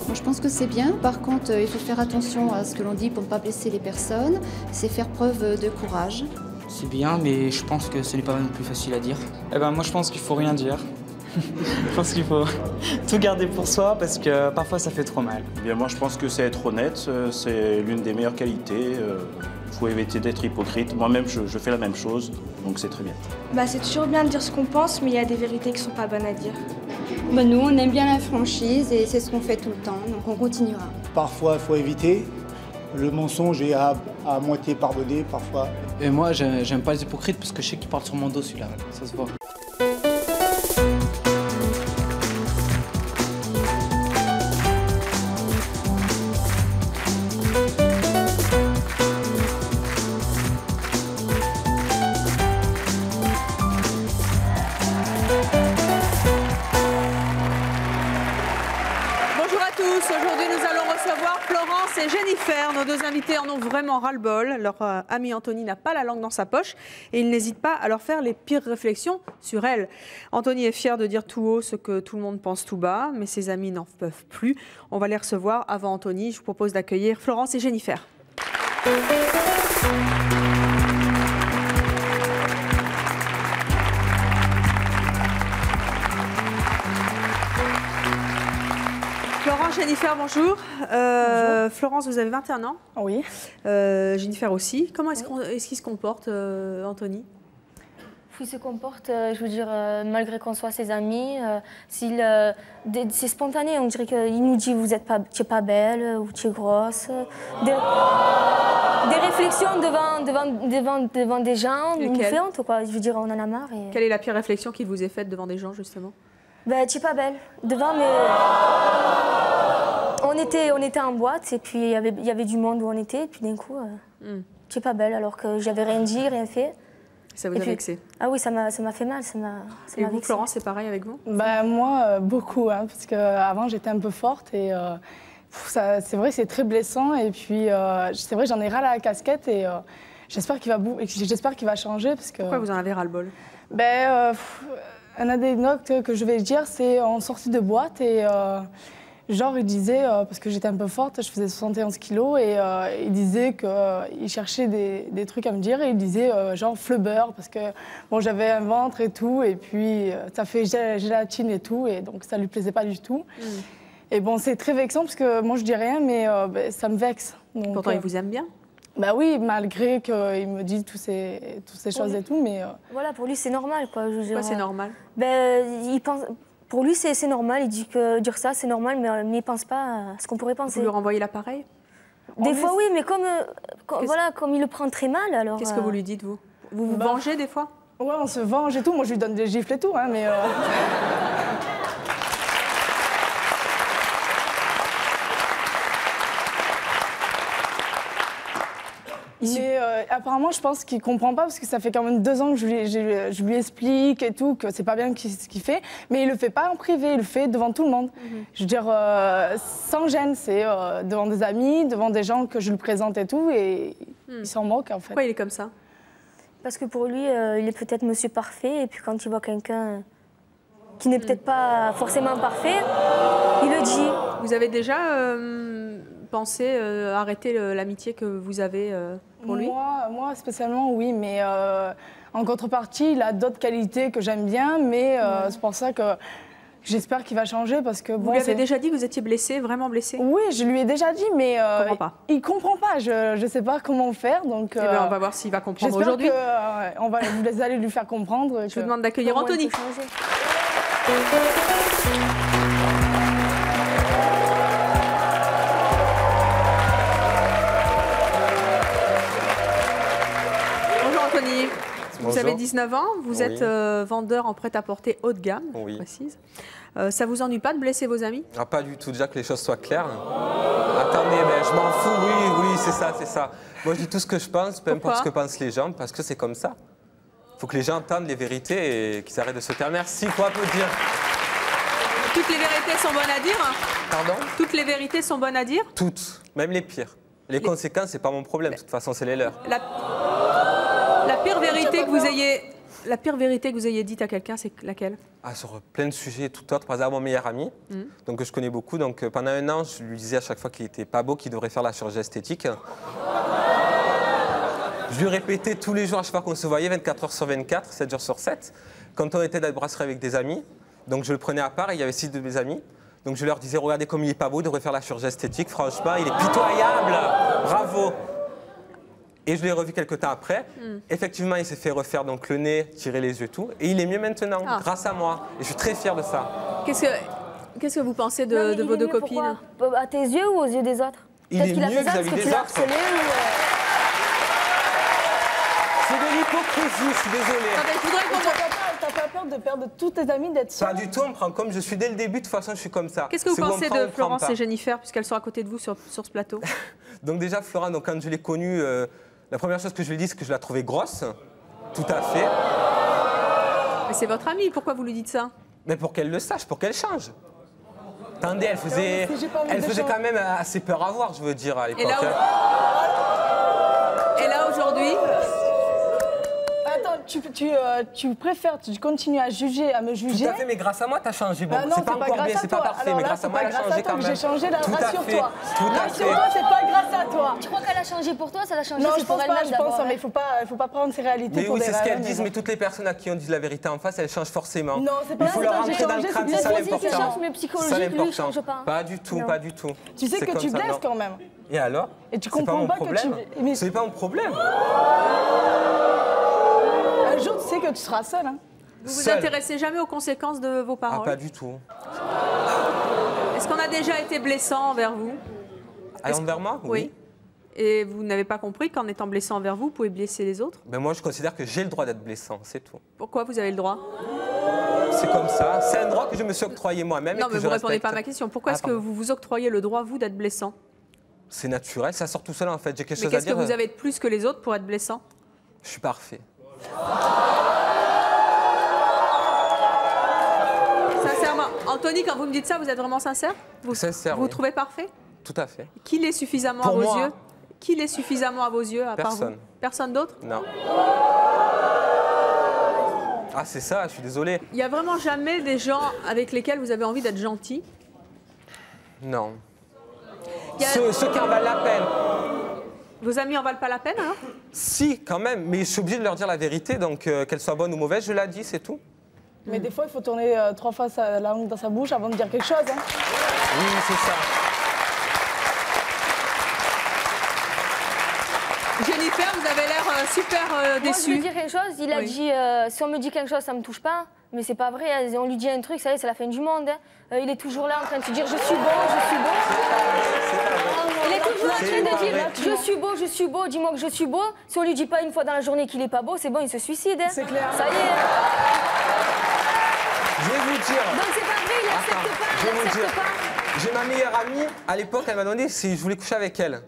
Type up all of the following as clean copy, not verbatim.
Moi, je pense que c'est bien. Par contre, il faut faire attention à ce que l'on dit pour ne pas blesser les personnes. C'est faire preuve de courage. C'est bien, mais je pense que ce n'est pas non plus facile à dire. Eh ben, moi, je pense qu'il faut rien dire. Je pense qu'il faut tout garder pour soi parce que parfois ça fait trop mal. Eh bien, moi, je pense que c'est être honnête, c'est l'une des meilleures qualités. Il faut éviter d'être hypocrite. Moi-même, je fais la même chose, donc c'est très bien. Bah, c'est toujours bien de dire ce qu'on pense, mais il y a des vérités qui sont pas bonnes à dire. Bah, nous, on aime bien la franchise et c'est ce qu'on fait tout le temps, donc on continuera. Parfois, il faut éviter. Le mensonge est à moitié pardonné, parfois. Et moi, j'aime pas les hypocrites parce que je sais qu'ils parlent sur mon dos, celui-là. Ça se voit. Aujourd'hui, nous allons recevoir Florence et Jennifer. Nos deux invités en ont vraiment ras-le-bol. Leur ami Anthony n'a pas la langue dans sa poche et il n'hésite pas à leur faire les pires réflexions sur elle. Anthony est fier de dire tout haut ce que tout le monde pense tout bas, mais ses amis n'en peuvent plus. On va les recevoir. Avant Anthony, je vous propose d'accueillir Florence et Jennifer. Florence, Jennifer, bonjour. Bonjour. Florence, vous avez 21 ans. Oui. Jennifer aussi. Comment est-ce qu'il se comporte, Anthony? Il se comporte, je veux dire, malgré qu'on soit ses amis, c'est spontané. On dirait qu'il nous dit tu es pas belle ou tu es grosse. Des réflexions devant des gens, nous fait honte, quoi. Je veux dire, on en a marre. Et... Quelle est la pire réflexion qui vous est faite devant des gens, justement? Ben, tu es pas belle. Devant, mais... On était en boîte et puis il y avait du monde où on était. Et puis d'un coup, tu es pas belle alors que j'avais rien dit, rien fait. Ça vous a vexé? Ah oui, ça m'a fait mal. Et vous, Florence, c'est pareil avec vous? Bah, moi, beaucoup, hein, parce qu'avant, j'étais un peu forte et c'est vrai que c'est très blessant. Et puis, c'est vrai, j'en ai ras la casquette et j'espère qu'il va changer. Parce que, pourquoi vous en avez ras le bol? Une anecdote que je vais dire, c'est en sortie de boîte et genre il disait, parce que j'étais un peu forte, je faisais 71 kilos et il disait qu'il cherchait des trucs à me dire et il disait genre flubber parce que bon, j'avais un ventre et tout et puis ça fait gélatine et tout et donc ça lui plaisait pas du tout. Et bon, c'est très vexant parce que moi je dis rien mais ça me vexe. Donc, pourtant il vous aime bien? Bah oui, malgré qu'il me dise toutes ces choses et tout, mais... Voilà, pour lui, c'est normal, quoi. Pourquoi c'est normal? Il pense... Pour lui, c'est normal. Il dit que dire ça, c'est normal, mais il ne pense pas à ce qu'on pourrait penser. Vous lui renvoyez l'appareil? Des fois, oui, mais comme il le prend très mal, alors... Qu'est-ce que vous lui dites, vous? Vous vous vengez, des fois? Ouais, on se venge et tout. Moi, je lui donne des gifles et tout, hein, mais... Mais apparemment, je pense qu'il ne comprend pas parce que ça fait quand même 2 ans que je lui explique et tout, que c'est pas bien ce qu'il fait. Mais il ne le fait pas en privé, il le fait devant tout le monde. Je veux dire, sans gêne, c'est devant des amis, devant des gens que je lui présente et tout, et il s'en moque en fait. Pourquoi il est comme ça? Parce que pour lui, il est peut-être monsieur parfait, et puis quand il voit quelqu'un qui n'est peut-être pas forcément parfait, il le dit. Vous avez déjà pensé arrêter l'amitié que vous avez pour lui? Moi, spécialement, oui, mais en contrepartie, il a d'autres qualités que j'aime bien, mais c'est pour ça que j'espère qu'il va changer parce que... Vous lui avez déjà dit que vous étiez blessé, vraiment blessé? Oui, je lui ai déjà dit, mais il comprend pas. Je ne sais pas comment faire, donc... on va voir s'il va comprendre aujourd'hui. J'espère qu'on va vous allez lui faire comprendre. Je vous demande d'accueillir Anthony. Vous avez 19 ans, vous êtes vendeur en prêt-à-porter haut de gamme, je précise. Ça vous ennuie pas de blesser vos amis? Pas du tout, déjà que les choses soient claires. Attendez, mais je m'en fous, oui, c'est ça. Moi, je dis tout ce que je pense, peu importe ce que pensent les gens, parce que c'est comme ça. Il faut que les gens entendent les vérités et qu'ils arrêtent de se taire. Merci, faut applaudir. Toutes les vérités sont bonnes à dire? Pardon? Toutes les vérités sont bonnes à dire? Toutes, même les pires. Les conséquences, c'est pas mon problème, de toute façon, c'est les leurs. La pire vérité que vous ayez... La pire vérité que vous ayez dite à quelqu'un, c'est laquelle? Sur plein de sujets, tout autre. Par exemple, mon meilleur ami, donc, que je connais beaucoup. Donc, pendant un an, je lui disais à chaque fois qu'il n'était pas beau, qu'il devrait faire la chirurgie esthétique. Je lui répétais tous les jours, à chaque fois qu'on se voyait, 24 heures sur 24, 7 jours sur 7. Quand on était dans la brasserie avec des amis, donc je le prenais à part et il y avait 6 de mes amis. Donc je leur disais, regardez comme il n'est pas beau, il devrait faire la chirurgie esthétique. Franchement, il est pitoyable. Bravo. Et je l'ai revu quelques temps après. Effectivement, il s'est fait refaire donc, le nez, tirer les yeux et tout. Et il est mieux maintenant, grâce à moi. Et je suis très fier de ça. Qu'est-ce que vous pensez de vos deux copines? À tes yeux ou aux yeux des autres? Il est mieux vis-à-vis des autres. C'est de l'hypocrisie, je suis désolé. T'as pas peur de perdre tous tes amis, d'être seul? Pas du tout, on me prend comme je suis dès le début, de toute façon je suis comme ça. Qu'est-ce que vous pensez de Florence et Jennifer, puisqu'elles sont à côté de vous sur ce plateau? Donc déjà Florence, donc, quand je l'ai connue, la première chose que je lui ai dit, c'est que je la trouvais grosse. Tout à fait. Mais c'est votre amie, pourquoi vous lui dites ça? Mais pour qu'elle le sache, pour qu'elle change. Attendez, elle faisait quand même assez peur à voir, je veux dire, à l'époque. Et là aujourd'hui? Attends, tu préfères, tu continues à me juger. Tout à fait, mais grâce à moi, t'as changé. Bon, c'est pas encore bien, c'est pas parfait, alors mais là, grâce à moi, elle a changé quand même. J'ai changé, là, rassure-toi. Rassure-toi, c'est pas grâce à toi. Tu crois qu'elle a changé pour toi? Ça l'a changé non, c'est pour elle-même d'abord. Non, mais il faut pas prendre ses réalités mais pour oui, des c'est ce qu'elles raisons, disent, mais toutes les personnes à qui on dit la vérité en face, elles changent forcément. Non, c'est pas il faut leur rentrer dans le crâne, c'est ça l'important. Mais psychologique, lui, change pas. Pas du tout, pas du tout. Tu sais que tu blesses quand même. Et alors? Et tu comprends pas que tu... C'est pas mon problème. Un jour, tu sais que tu seras seul. Hein. Vous vous intéressez jamais aux conséquences de vos paroles? Ah, pas du tout. Est-ce qu'on a déjà été blessant envers vous? Envers moi? Oui. Et vous n'avez pas compris qu'en étant blessant envers vous, vous pouvez blesser les autres? Ben moi, je considère que j'ai le droit d'être blessant, c'est tout. Pourquoi vous avez le droit? C'est comme ça. C'est un droit que je me suis octroyé moi-même. Non, mais vous ne répondez pas à ma question. Pourquoi est-ce que vous vous octroyez le droit, vous, d'être blessant? C'est naturel, ça sort tout seul en fait. J'ai quelque chose à dire. Mais qu'est-ce que vous avez de plus que les autres pour être blessant? Je suis parfait. Sincèrement, Anthony, quand vous me dites ça, vous êtes vraiment sincère? Sincère, vous trouvez parfait? Tout à fait. Qui l'est suffisamment à vos yeux? Qui l'est suffisamment à vos yeux, à part vous? Personne. Personne d'autre? Non. Ah, c'est ça, je suis désolé. Il n'y a vraiment jamais des gens avec lesquels vous avez envie d'être gentil? Non. Ceux qui en valent la peine. Vos amis en valent pas la peine, alors? Si, quand même, mais je suis obligé de leur dire la vérité, donc qu'elle soit bonne ou mauvaise, je la dis, c'est tout. Mais des fois, il faut tourner 3 fois la langue dans sa bouche avant de dire quelque chose. Hein. Oui, c'est ça. Jennifer, vous avez l'air super déçue. Moi, je veux dire quelque chose. Il a dit, si on me dit quelque chose, ça me touche pas. Mais c'est pas vrai. On lui dit un truc, ça y est, c'est la fin du monde. Hein. Il est toujours là en train de se dire, je suis beau, je suis beau. Il est toujours en train de dire, je suis beau, dis-moi que je suis beau. Si on lui dit pas une fois dans la journée qu'il est pas beau, c'est bon, il se suicide. Hein. C'est clair. Ça y est. Je vais vous dire. Donc c'est pas vrai, il accepte pas, il accepte pas. J'ai ma meilleure amie, à l'époque, elle m'a demandé si je voulais coucher avec elle.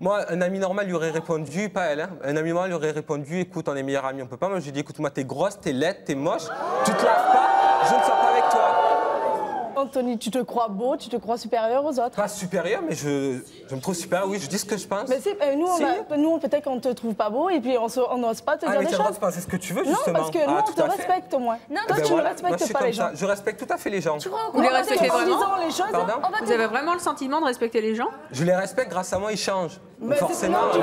Moi, un ami normal lui aurait répondu, pas elle, hein, un ami normal lui aurait répondu, écoute, on est meilleurs amis, on peut pas. Moi, je lui ai dit, écoute, moi, t'es grosse, t'es laide, t'es moche, tu te laves pas, je ne sors pas avec toi. Anthony, tu te crois beau, tu te crois supérieur aux autres? Pas supérieur, mais je me trouve supérieur, oui, je dis ce que je pense. Mais nous, peut-être qu'on te trouve pas beau et puis on n'ose pas te dire des choses. Ah, mais tu as le droit de penser ce que tu veux, justement. Non, parce que nous, on te respecte au moins. Non, toi, tu ne respectes pas les gens. Je respecte tout à fait les gens. Vous les respectez vraiment? Les choses, pardon? Vous avez vraiment le sentiment de respecter les gens? Je les respecte, grâce à moi, ils changent. Mais forcément, c'est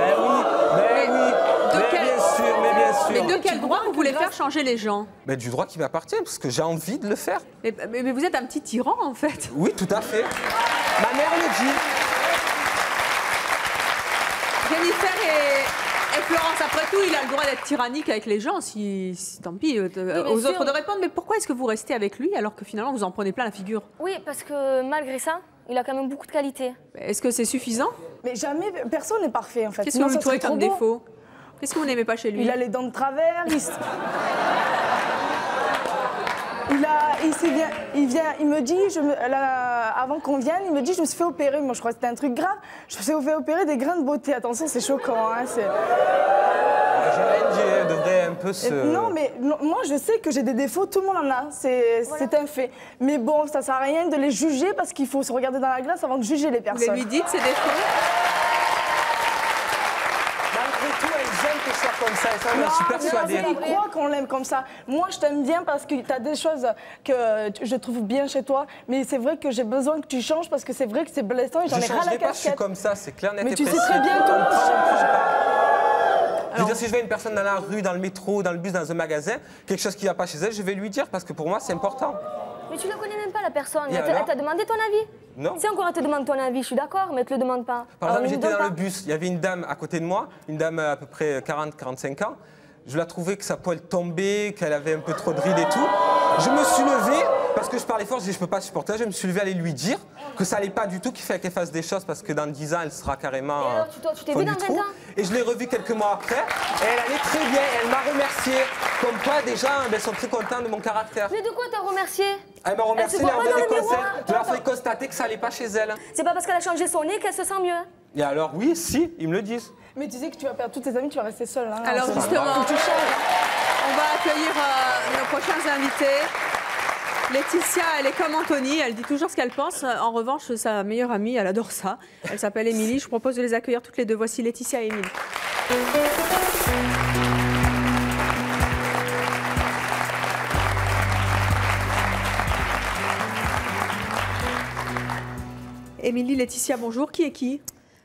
mais bien sûr. Mais de quel droit vous voulez faire changer les gens? Mais du droit qui m'appartient, parce que j'ai envie de le faire. Mais vous êtes un petit tyran, en fait. Oui, tout à fait. Ma mère le dit. Jennifer et Florence, après tout, il a le droit d'être tyrannique avec les gens, tant pis, aux autres de répondre. Mais pourquoi est-ce que vous restez avec lui alors que finalement vous en prenez plein la figure? Oui, parce que malgré ça, il a quand même beaucoup de qualités. Est-ce que c'est suffisant? Mais jamais, personne n'est parfait en fait. Qu'est-ce que vous lui trouvez comme défaut? Qu'est-ce que vous n'aimez pas chez lui? Il a les dents de travers, il me dit, avant qu'on vienne, il me dit, je me suis fait opérer. Moi, je crois que c'était un truc grave. Je me suis fait opérer des grains de beauté. Attention, c'est choquant. Hein, j'ai rien dit, elle devrait un peu se... Non, mais moi, je sais que j'ai des défauts. Tout le monde en a. C'est un fait. Mais bon, ça sert à rien de les juger parce qu'il faut se regarder dans la glace avant de juger les personnes. Vous lui dites ses défauts? Malgré tout, elle aime que je sois comme ça. Et ça, je suis persuadée. Non, il croit qu'on l'aime comme ça. Moi, je t'aime bien parce que tu as des choses que je trouve bien chez toi. Mais c'est vrai que j'ai besoin que tu changes parce que c'est vrai que c'est blessant et j'en ai ras la casquette. Je suis comme ça, c'est clair, net et mais tu précis. sais très bien que Je veux dire, si je vois une personne dans la rue, dans le métro, dans le bus, dans un magasin, quelque chose qui ne va pas chez elle, je vais lui dire parce que pour moi, c'est important. Mais tu la connais même pas, la personne. Et Elle t'a demandé ton avis? Non. Si encore elle te demande ton avis, je suis d'accord, mais elle te le demande pas. Par exemple, j'étais dans le bus, il y avait une dame à côté de moi, une dame à peu près 40-45 ans. Je la trouvais que sa poêle tombait, qu'elle avait un peu trop de rides et tout. Je me suis levé, parce que je parlais fort, je dis je peux pas supporter. Je me suis levé à aller lui dire que ça allait pas du tout, qu'il fallait qu'elle fasse des choses parce que dans 10 ans, elle sera carrément. Et alors, tu t'es vu dans 20 ans? Et je l'ai revue quelques mois après. Et elle allait très bien, elle m'a remercié. Comme quoi, des gens sont très contents de mon caractère. Mais de quoi t'as remercié? Elle m'a remercié, elle m'a donné des conseils. Je leur ai constaté que ça allait pas chez elle. C'est pas parce qu'elle a changé son nez qu'elle se sent mieux. Et alors, oui, si, ils me le disent. Mais tu sais que tu vas perdre tous tes amis, tu vas rester seule. Hein, alors justement, on va accueillir nos prochains invités. Laetitia, elle est comme Anthony, elle dit toujours ce qu'elle pense. En revanche, sa meilleure amie, elle adore ça. Elle s'appelle Émilie. Je vous propose de les accueillir toutes les deux. Voici Laetitia et Émilie. Émilie, Laetitia, bonjour. Qui est qui?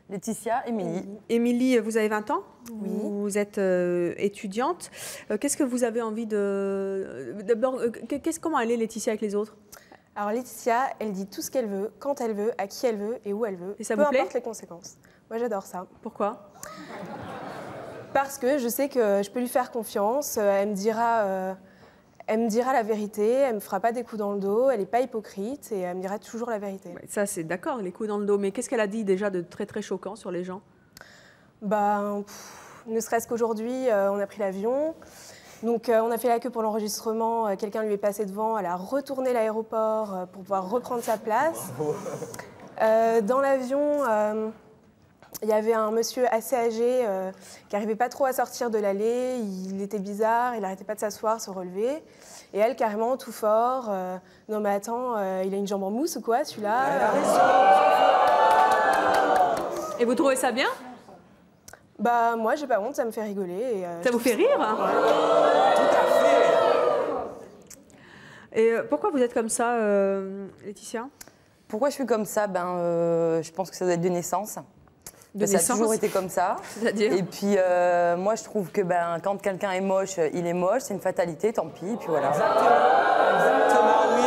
Laetitia, Émilie. Émilie, vous avez 20 ans? Oui. Vous êtes étudiante. Qu'est-ce que vous avez envie de... D'abord, comment elle est, Laetitia, avec les autres? Alors Laetitia, elle dit tout ce qu'elle veut, quand elle veut, à qui elle veut et où elle veut. Et ça vous plaît? Peu importe les conséquences. Moi, j'adore ça. Pourquoi? Parce que je sais que je peux lui faire confiance. Elle me dira la vérité, elle me fera pas des coups dans le dos, elle n'est pas hypocrite et elle me dira toujours la vérité. Ouais, ça, c'est d'accord, les coups dans le dos. Mais qu'est-ce qu'elle a dit déjà de très très choquant sur les gens? Ne serait-ce qu'aujourd'hui, on a pris l'avion. Donc on a fait la queue pour l'enregistrement, quelqu'un lui est passé devant, elle a retourné l'aéroport pour pouvoir reprendre sa place. Dans l'avion, il y avait un monsieur assez âgé qui n'arrivait pas trop à sortir de l'allée, il était bizarre, il n'arrêtait pas de s'asseoir, se relever. Et elle, carrément, tout fort, non mais attends, il a une jambe en mousse ou quoi celui-là? Et vous trouvez ça bien? Bah moi, j'ai pas honte, ça me fait rigoler. Et, ça vous fait rire? Tout à fait. Et pourquoi vous êtes comme ça, Laetitia? Pourquoi je suis comme ça? Je pense que ça doit être de naissance. Ça a toujours été comme ça. C'est-à-dire? Et puis, moi, je trouve que quand quelqu'un est moche, il est moche, c'est une fatalité, tant pis, et puis voilà. Exactement, oui.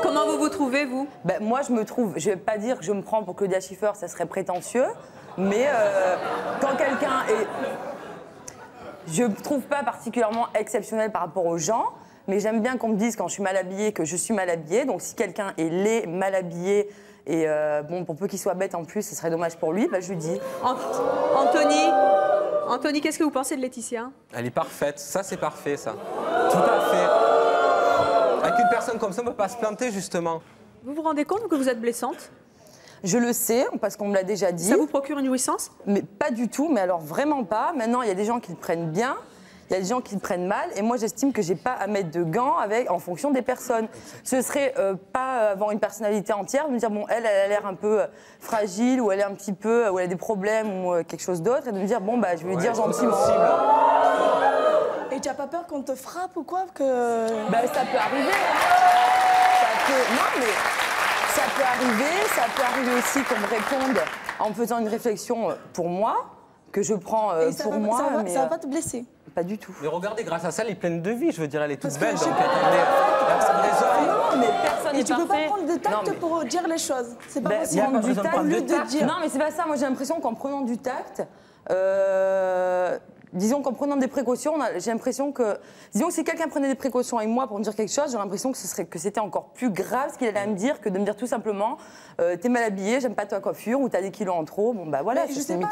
Comment vous vous trouvez, vous? Moi, je me trouve, je vais pas dire que je me prends pour Claudia Schiffer, ça serait prétentieux, mais quand quelqu'un est... Je ne trouve pas particulièrement exceptionnel par rapport aux gens, mais j'aime bien qu'on me dise quand je suis mal habillée que je suis mal habillée, donc si quelqu'un est laid, mal habillé, et pour peu qu'il soit bête en plus, ce serait dommage pour lui, je lui dis. Anthony, qu'est-ce que vous pensez de Laetitia? Elle est parfaite, ça c'est parfait ça. Tout à fait. Avec une personne comme ça, on ne peut pas se planter justement. Vous vous rendez compte que vous êtes blessante? Je le sais, parce qu'on me l'a déjà dit. Ça vous procure une jouissance? Mais pas du tout, mais alors vraiment pas. Maintenant, il y a des gens qui le prennent bien. Il y a des gens qui le prennent mal, et moi j'estime que j'ai pas à mettre de gants en fonction des personnes. Ce serait pas avoir une personnalité entière, de me dire bon elle a l'air un peu fragile, ou elle est un petit peu, ou elle a des problèmes, ou quelque chose d'autre, et de me dire bon je vais lui dire gentiment. Et tu n'as pas peur qu'on te frappe ou quoi que... Ça peut arriver. Non mais ça peut arriver aussi qu'on me réponde en me faisant une réflexion pour moi, que je prends pour moi. Ça va pas te blesser? Pas du tout. Mais regardez, grâce à ça, elle est pleine de vie. Je veux dire, elle est toute belle. Donc attendez, non, mais personne n'est parfait. Et tu peux pas prendre de tact pour dire les choses. C'est pas possible. Prendre du tact. Non, mais c'est pas ça. Moi, j'ai l'impression qu'en prenant du tact, disons qu'en prenant des précautions, j'ai l'impression que... Disons que si quelqu'un prenait des précautions avec moi pour me dire quelque chose, j'ai l'impression que c'était encore plus grave ce qu'il allait me dire que de me dire tout simplement t'es mal habillée, j'aime pas ta coiffure, ou t'as des kilos en trop. Voilà, je sais pas,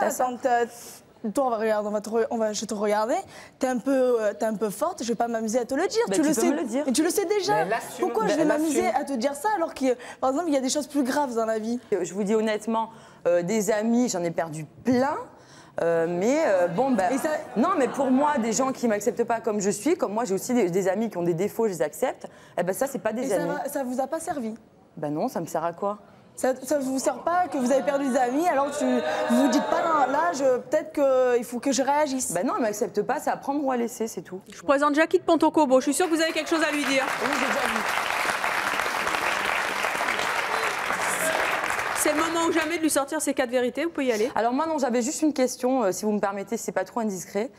toi, je vais te regarder. T'es un peu forte, je vais pas m'amuser à te le dire. Tu le sais. Mais tu le sais déjà. Pourquoi je vais m'amuser à te dire ça alors que, par exemple, il y a des choses plus graves dans la vie? Je vous dis honnêtement, des amis, j'en ai perdu plein. Non, mais pour moi, des gens qui m'acceptent pas comme je suis, comme moi, j'ai aussi des amis qui ont des défauts, je les accepte. Ça, c'est pas des amis. Ça vous a pas servi? Non, ça me sert à quoi? Ça ne vous sert pas que vous avez perdu des amis, alors vous vous dites pas dans l'âge, peut-être qu'il faut que je réagisse. Ben non, elle m'accepte pas, c'est à prendre ou à laisser, c'est tout. Je vous présente Jackie de Pontocobo. Je suis sûre que vous avez quelque chose à lui dire. Oui, j'ai déjà vu. C'est le moment ou jamais de lui sortir ses 4 vérités. Vous pouvez y aller. Alors moi, non, j'avais juste une question, si vous me permettez, si c'est pas trop indiscret.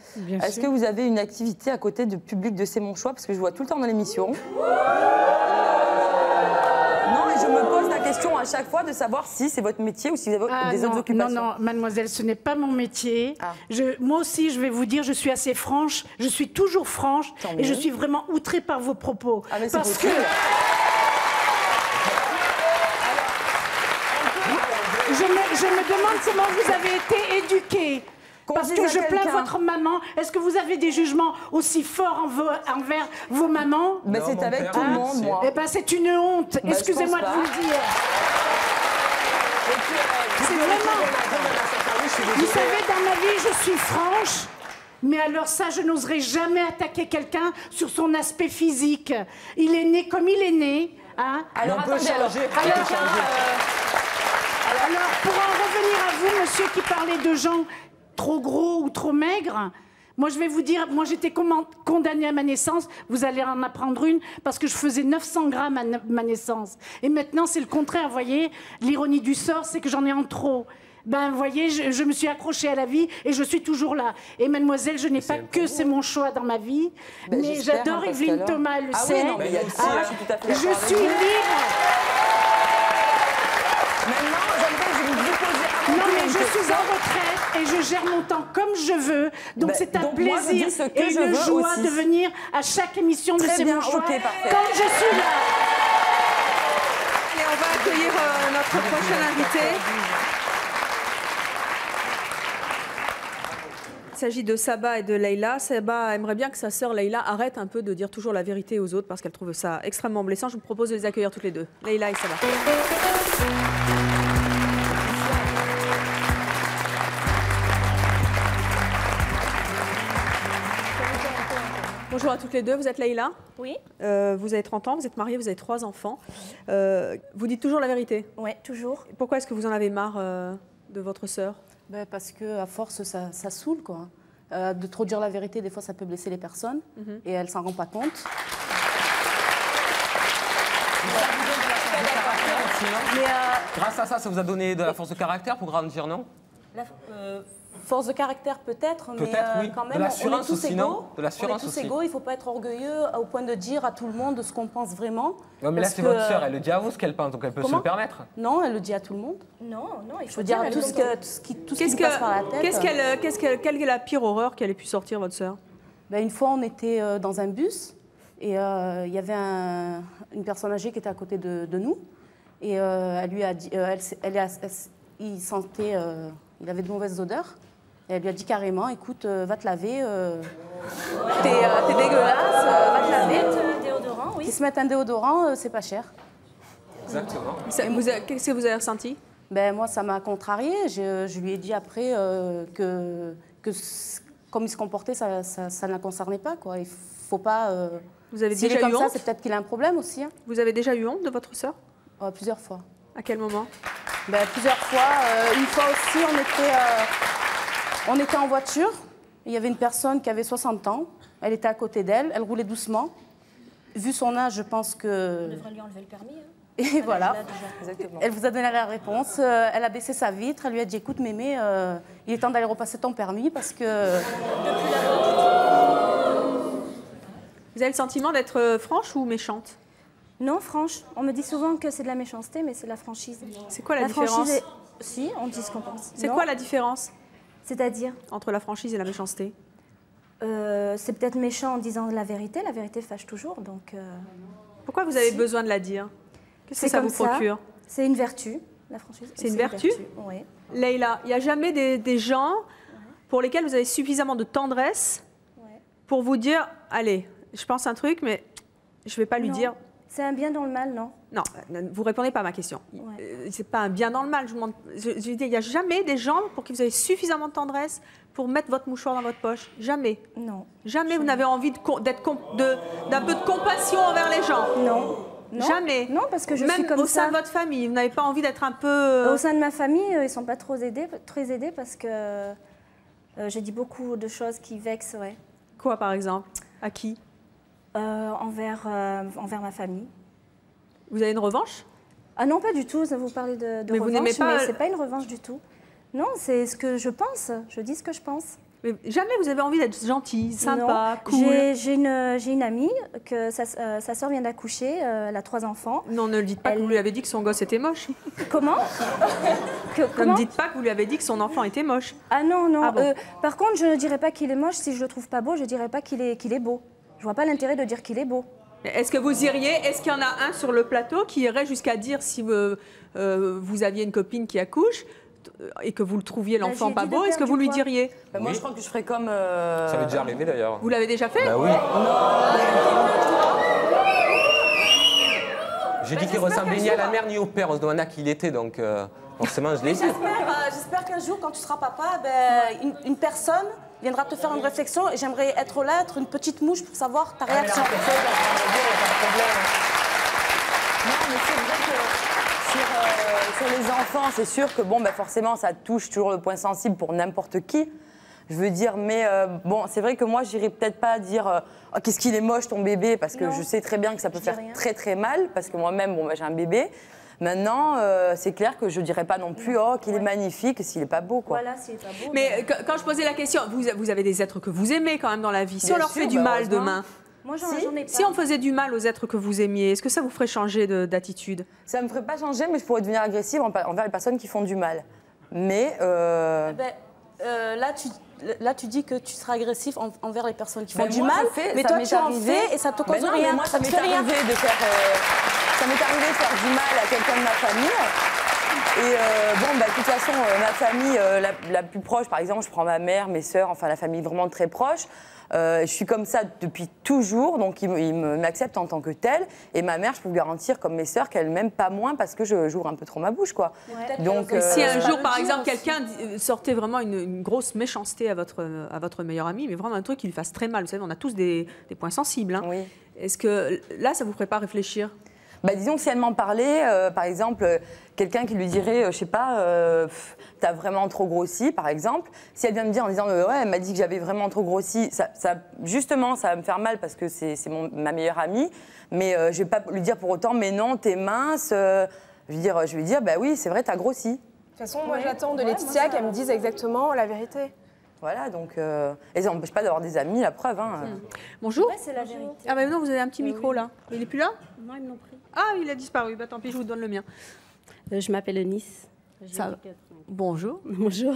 Est-ce que vous avez une activité à côté de public de C'est mon choix? Parce que je vois tout le temps dans l'émission. Non, et je me pose la question à chaque fois de savoir si c'est votre métier ou si vous avez des autres occupations. Non, mademoiselle, ce n'est pas mon métier. Moi aussi, je vais vous dire, je suis assez franche, je suis toujours franche, et je suis vraiment outrée par vos propos. Ah, mais parce que... Je me demande comment vous avez été éduquée. Parce que je plains votre maman. Est-ce que vous avez des jugements aussi forts envers vos mamans? Ben, c'est avec tout le monde, moi. Eh ben, c'est une honte. Ben, excusez-moi de vous le dire. C'est vraiment... Vous savez, dans ma vie, je suis franche. Mais alors ça, je n'oserais jamais attaquer quelqu'un sur son aspect physique. Il est né comme il est né. Hein? Alors, attendez, alors, pour en revenir à vous, monsieur qui parlait de gens trop gros ou trop maigres, moi je vais vous dire, moi j'étais condamnée à ma naissance, vous allez en apprendre une, parce que je faisais 900 grammes à ma naissance. Et maintenant c'est le contraire, vous voyez, l'ironie du sort, c'est que j'en ai en trop. Ben, vous voyez, je me suis accrochée à la vie et je suis toujours là. Et mademoiselle, je n'ai pas que C'est mon choix dans ma vie, ben, mais j'adore Evelyne Thomas, elle le sait. Oui, non, mais je suis libre. Maintenant, j'aimerais vous poser non, mais je suis en retraite et je gère mon temps comme je veux. Donc c'est un plaisir et une joie de venir à chaque émission de C'est mon choix quand je suis là. Et on va accueillir notre prochaine invitée. Il s'agit de Saba et de Leïla. Saba aimerait bien que sa sœur Leïla arrête un peu de dire toujours la vérité aux autres parce qu'elle trouve ça extrêmement blessant. Je vous propose de les accueillir toutes les deux. Leïla et Saba. Bonjour à toutes les deux, vous êtes Leïla? Oui. Vous avez 30 ans, vous êtes mariée, vous avez 3 enfants. Vous dites toujours la vérité? Oui, toujours. Pourquoi est-ce que vous en avez marre de votre sœur? Parce qu'à force, ça saoule, quoi. De trop dire la vérité, des fois, ça peut blesser les personnes. Et elle s'en rend pas compte. Mais grâce à ça, ça vous a donné de la force de caractère pour grandir, non? Force de caractère peut-être, mais oui. quand même, de l'assurance aussi, non? De on est l'assurance tous aussi. égaux, il ne faut pas être orgueilleux au point de dire à tout le monde ce qu'on pense vraiment. Non, mais là, c'est votre sœur, elle le dit à vous ce qu'elle pense, donc elle peut se le permettre. Non, elle le dit à tout le monde. Non, il faut Je veux dire tout ce qui nous passe par la tête. Quelle est la pire horreur qu'elle ait pu sortir, votre sœur? Une fois, on était dans un bus et il y avait une personne âgée qui était à côté de nous. Et elle lui a dit, il sentait, il avait de mauvaises odeurs. Et elle lui a dit carrément, écoute, va te laver, t'es dégueulasse, va te laver. Un déodorant, oui. Qu'ils se mettent un déodorant, c'est pas cher. Exactement. Qu'est-ce que vous avez ressenti? Moi, ça m'a contrariée. Je lui ai dit après que comme il se comportait, ça ne la concernait pas, quoi. Il faut pas... Vous avez s'il déjà est comme eu ça, honte? c'est peut-être qu'il a un problème aussi. Hein. Vous avez déjà eu honte de votre sœur? Plusieurs fois. À quel moment? Plusieurs fois. Une fois aussi, on était en voiture. Il y avait une personne qui avait 60 ans. Elle était à côté d'elle. Elle roulait doucement. Vu son âge, je pense que... On devrait lui enlever le permis. Hein. Et voilà. Exactement. Elle vous a donné la réponse. Elle a baissé sa vitre. Elle lui a dit, écoute, mémé, il est temps d'aller repasser ton permis parce que... Vous avez le sentiment d'être franche ou méchante? Non, franche. On me dit souvent que c'est de la méchanceté, mais c'est de la franchise. C'est quoi la différence? Si, on dit ce qu'on pense. C'est quoi la différence? C'est-à-dire? Entre la franchise et la méchanceté? C'est peut-être méchant en disant la vérité fâche toujours, donc... Pourquoi vous avez besoin de la dire? Qu'est-ce que ça vous procure? C'est une vertu, la franchise. C'est une vertu? Oui. Leïla, il n'y a jamais des gens pour lesquels vous avez suffisamment de tendresse pour vous dire, allez, je pense un truc, mais je ne vais pas lui dire... C'est un bien dans le mal, non? Non, vous ne répondez pas à ma question. C'est pas un bien dans le mal. Je dis, il n'y a jamais des gens pour qui vous avez suffisamment de tendresse pour mettre votre mouchoir dans votre poche. Jamais. Non. Jamais vous n'avez envie d'un peu de compassion envers les gens. Non. Non. Jamais. Non, parce que je Même suis comme au sein ça. de votre famille, vous n'avez pas envie d'être un peu... Au sein de ma famille, ils ne sont pas trop très aidés parce que j'ai dit beaucoup de choses qui vexent, ouais. Quoi, par exemple? À qui? Envers ma famille. Vous avez une revanche? Ah non, pas du tout. Vous parlez de Mais vous revanche, n'aimez pas... mais c'est pas une revanche du tout. Non, c'est ce que je pense. Je dis ce que je pense. Mais jamais vous avez envie d'être gentille, sympa, Non. cool. J'ai une amie que sa sœur vient d'accoucher. Elle a 3 enfants. Non, ne le dites pas que vous lui avez dit que son gosse était moche. Comment? Ne me dites pas que vous lui avez dit que son enfant était moche. Ah non, non. Ah bon. Par contre, je ne dirais pas qu'il est moche. Si je le trouve pas beau, je dirais pas qu'il est beau. Je vois pas l'intérêt de dire qu'il est beau. Est-ce que vous iriez, est-ce qu'il y en a un sur le plateau qui irait jusqu'à dire si vous aviez une copine qui accouche et que vous le trouviez l'enfant pas beau, est-ce que vous lui diriez? Moi, je crois que je ferais comme... Ça m'est déjà arrivé d'ailleurs. Vous l'avez déjà fait? Bah oui. J'ai dit qu'il ressemblait ni à la mère ni au père, on se demandait à qui il était, donc forcément je l'ai dit. J'espère qu'un jour, quand tu seras papa, une personne viendra te faire une réflexion et j'aimerais être là, être une petite mouche pour savoir ta réaction. Non, mais c'est vrai que sur les enfants, c'est sûr que bon, forcément, ça touche toujours le point sensible pour n'importe qui. Je veux dire, mais bon, c'est vrai que moi, j'irais peut-être pas dire oh, qu'est-ce qu'il est moche ton bébé, parce que je sais très bien que ça peut faire très très mal, parce que moi-même, bon, j'ai un bébé. Maintenant, c'est clair que je dirais pas non plus oh qu'il est magnifique s'il est pas beau, quoi. Voilà, s'il est pas beau. Mais quand je posais la question, vous avez des êtres que vous aimez quand même dans la vie. Si Bien on leur sûr, fait du mal demain, Moi, j'en ai pas. si on faisait du mal aux êtres que vous aimiez, est-ce que ça vous ferait changer d'attitude? Ça me ferait pas changer, mais je pourrais devenir agressive envers les personnes qui font du mal. Mais Là, tu dis que tu seras agressif envers les personnes qui font du moi, mal, mais toi, tu en fais et ça te cause non, rien. mais moi, ça m'est arrivé de faire du mal à quelqu'un de ma famille. Et de toute façon, ma famille la plus proche, par exemple, je prends ma mère, mes sœurs, enfin la famille vraiment très proche. Je suis comme ça depuis toujours, donc ils m'acceptent en tant que telle. Et ma mère, je peux vous garantir, comme mes sœurs, qu'elle m'aime pas moins parce que j'ouvre un peu trop ma bouche, quoi. Ouais. Donc, si un jour, par exemple, quelqu'un sortait vraiment une grosse méchanceté à votre meilleur ami, mais vraiment un truc qui lui fasse très mal, vous savez, on a tous des points sensibles. Hein. Oui. Est-ce que là, ça vous ferait pas réfléchir? Disons que si elle m'en parlait, par exemple, quelqu'un qui lui dirait, je sais pas, t'as vraiment trop grossi, par exemple. Si elle vient me dire en disant, ouais, elle m'a dit que j'avais vraiment trop grossi, justement, ça va me faire mal parce que c'est ma meilleure amie. Mais je vais pas lui dire pour autant, mais non, t'es mince. Je vais lui dire, bah oui, c'est vrai, t'as grossi. De toute façon, moi, j'attends de Laetitia qu'elle me dise exactement la vérité. Voilà, donc... et ça n'empêche pas d'avoir des amis, la preuve. Hein. Bonjour. Ouais, c'est la vérité. Ah bah non, vous avez un petit micro là. Il est plus là? Non, ils me l'ont pris. Ah, il a disparu. Bah tant pis, je vous donne le mien. Je m'appelle Eunice. Ça va. Bonjour. Bonjour.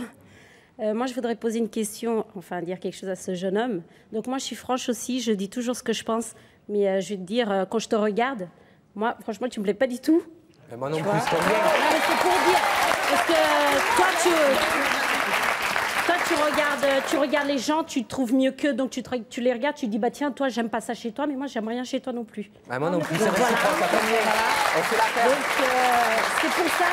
Moi, je voudrais poser une question, enfin dire quelque chose à ce jeune homme. Donc moi, je suis franche aussi, je dis toujours ce que je pense. Mais je vais te dire, quand je te regarde, moi, franchement, tu me plais pas du tout. Mais moi non plus, Non, mais c'est pour dire. Parce que toi, tu regardes les gens, tu te trouves mieux qu'eux, donc tu les regardes, tu dis, bah tiens, toi, j'aime pas ça chez toi, mais moi, j'aime rien chez toi non plus. Bah, moi non plus, c'est réciproque, ça fait rien. On fait l'affaire. Donc, c'est pour ça.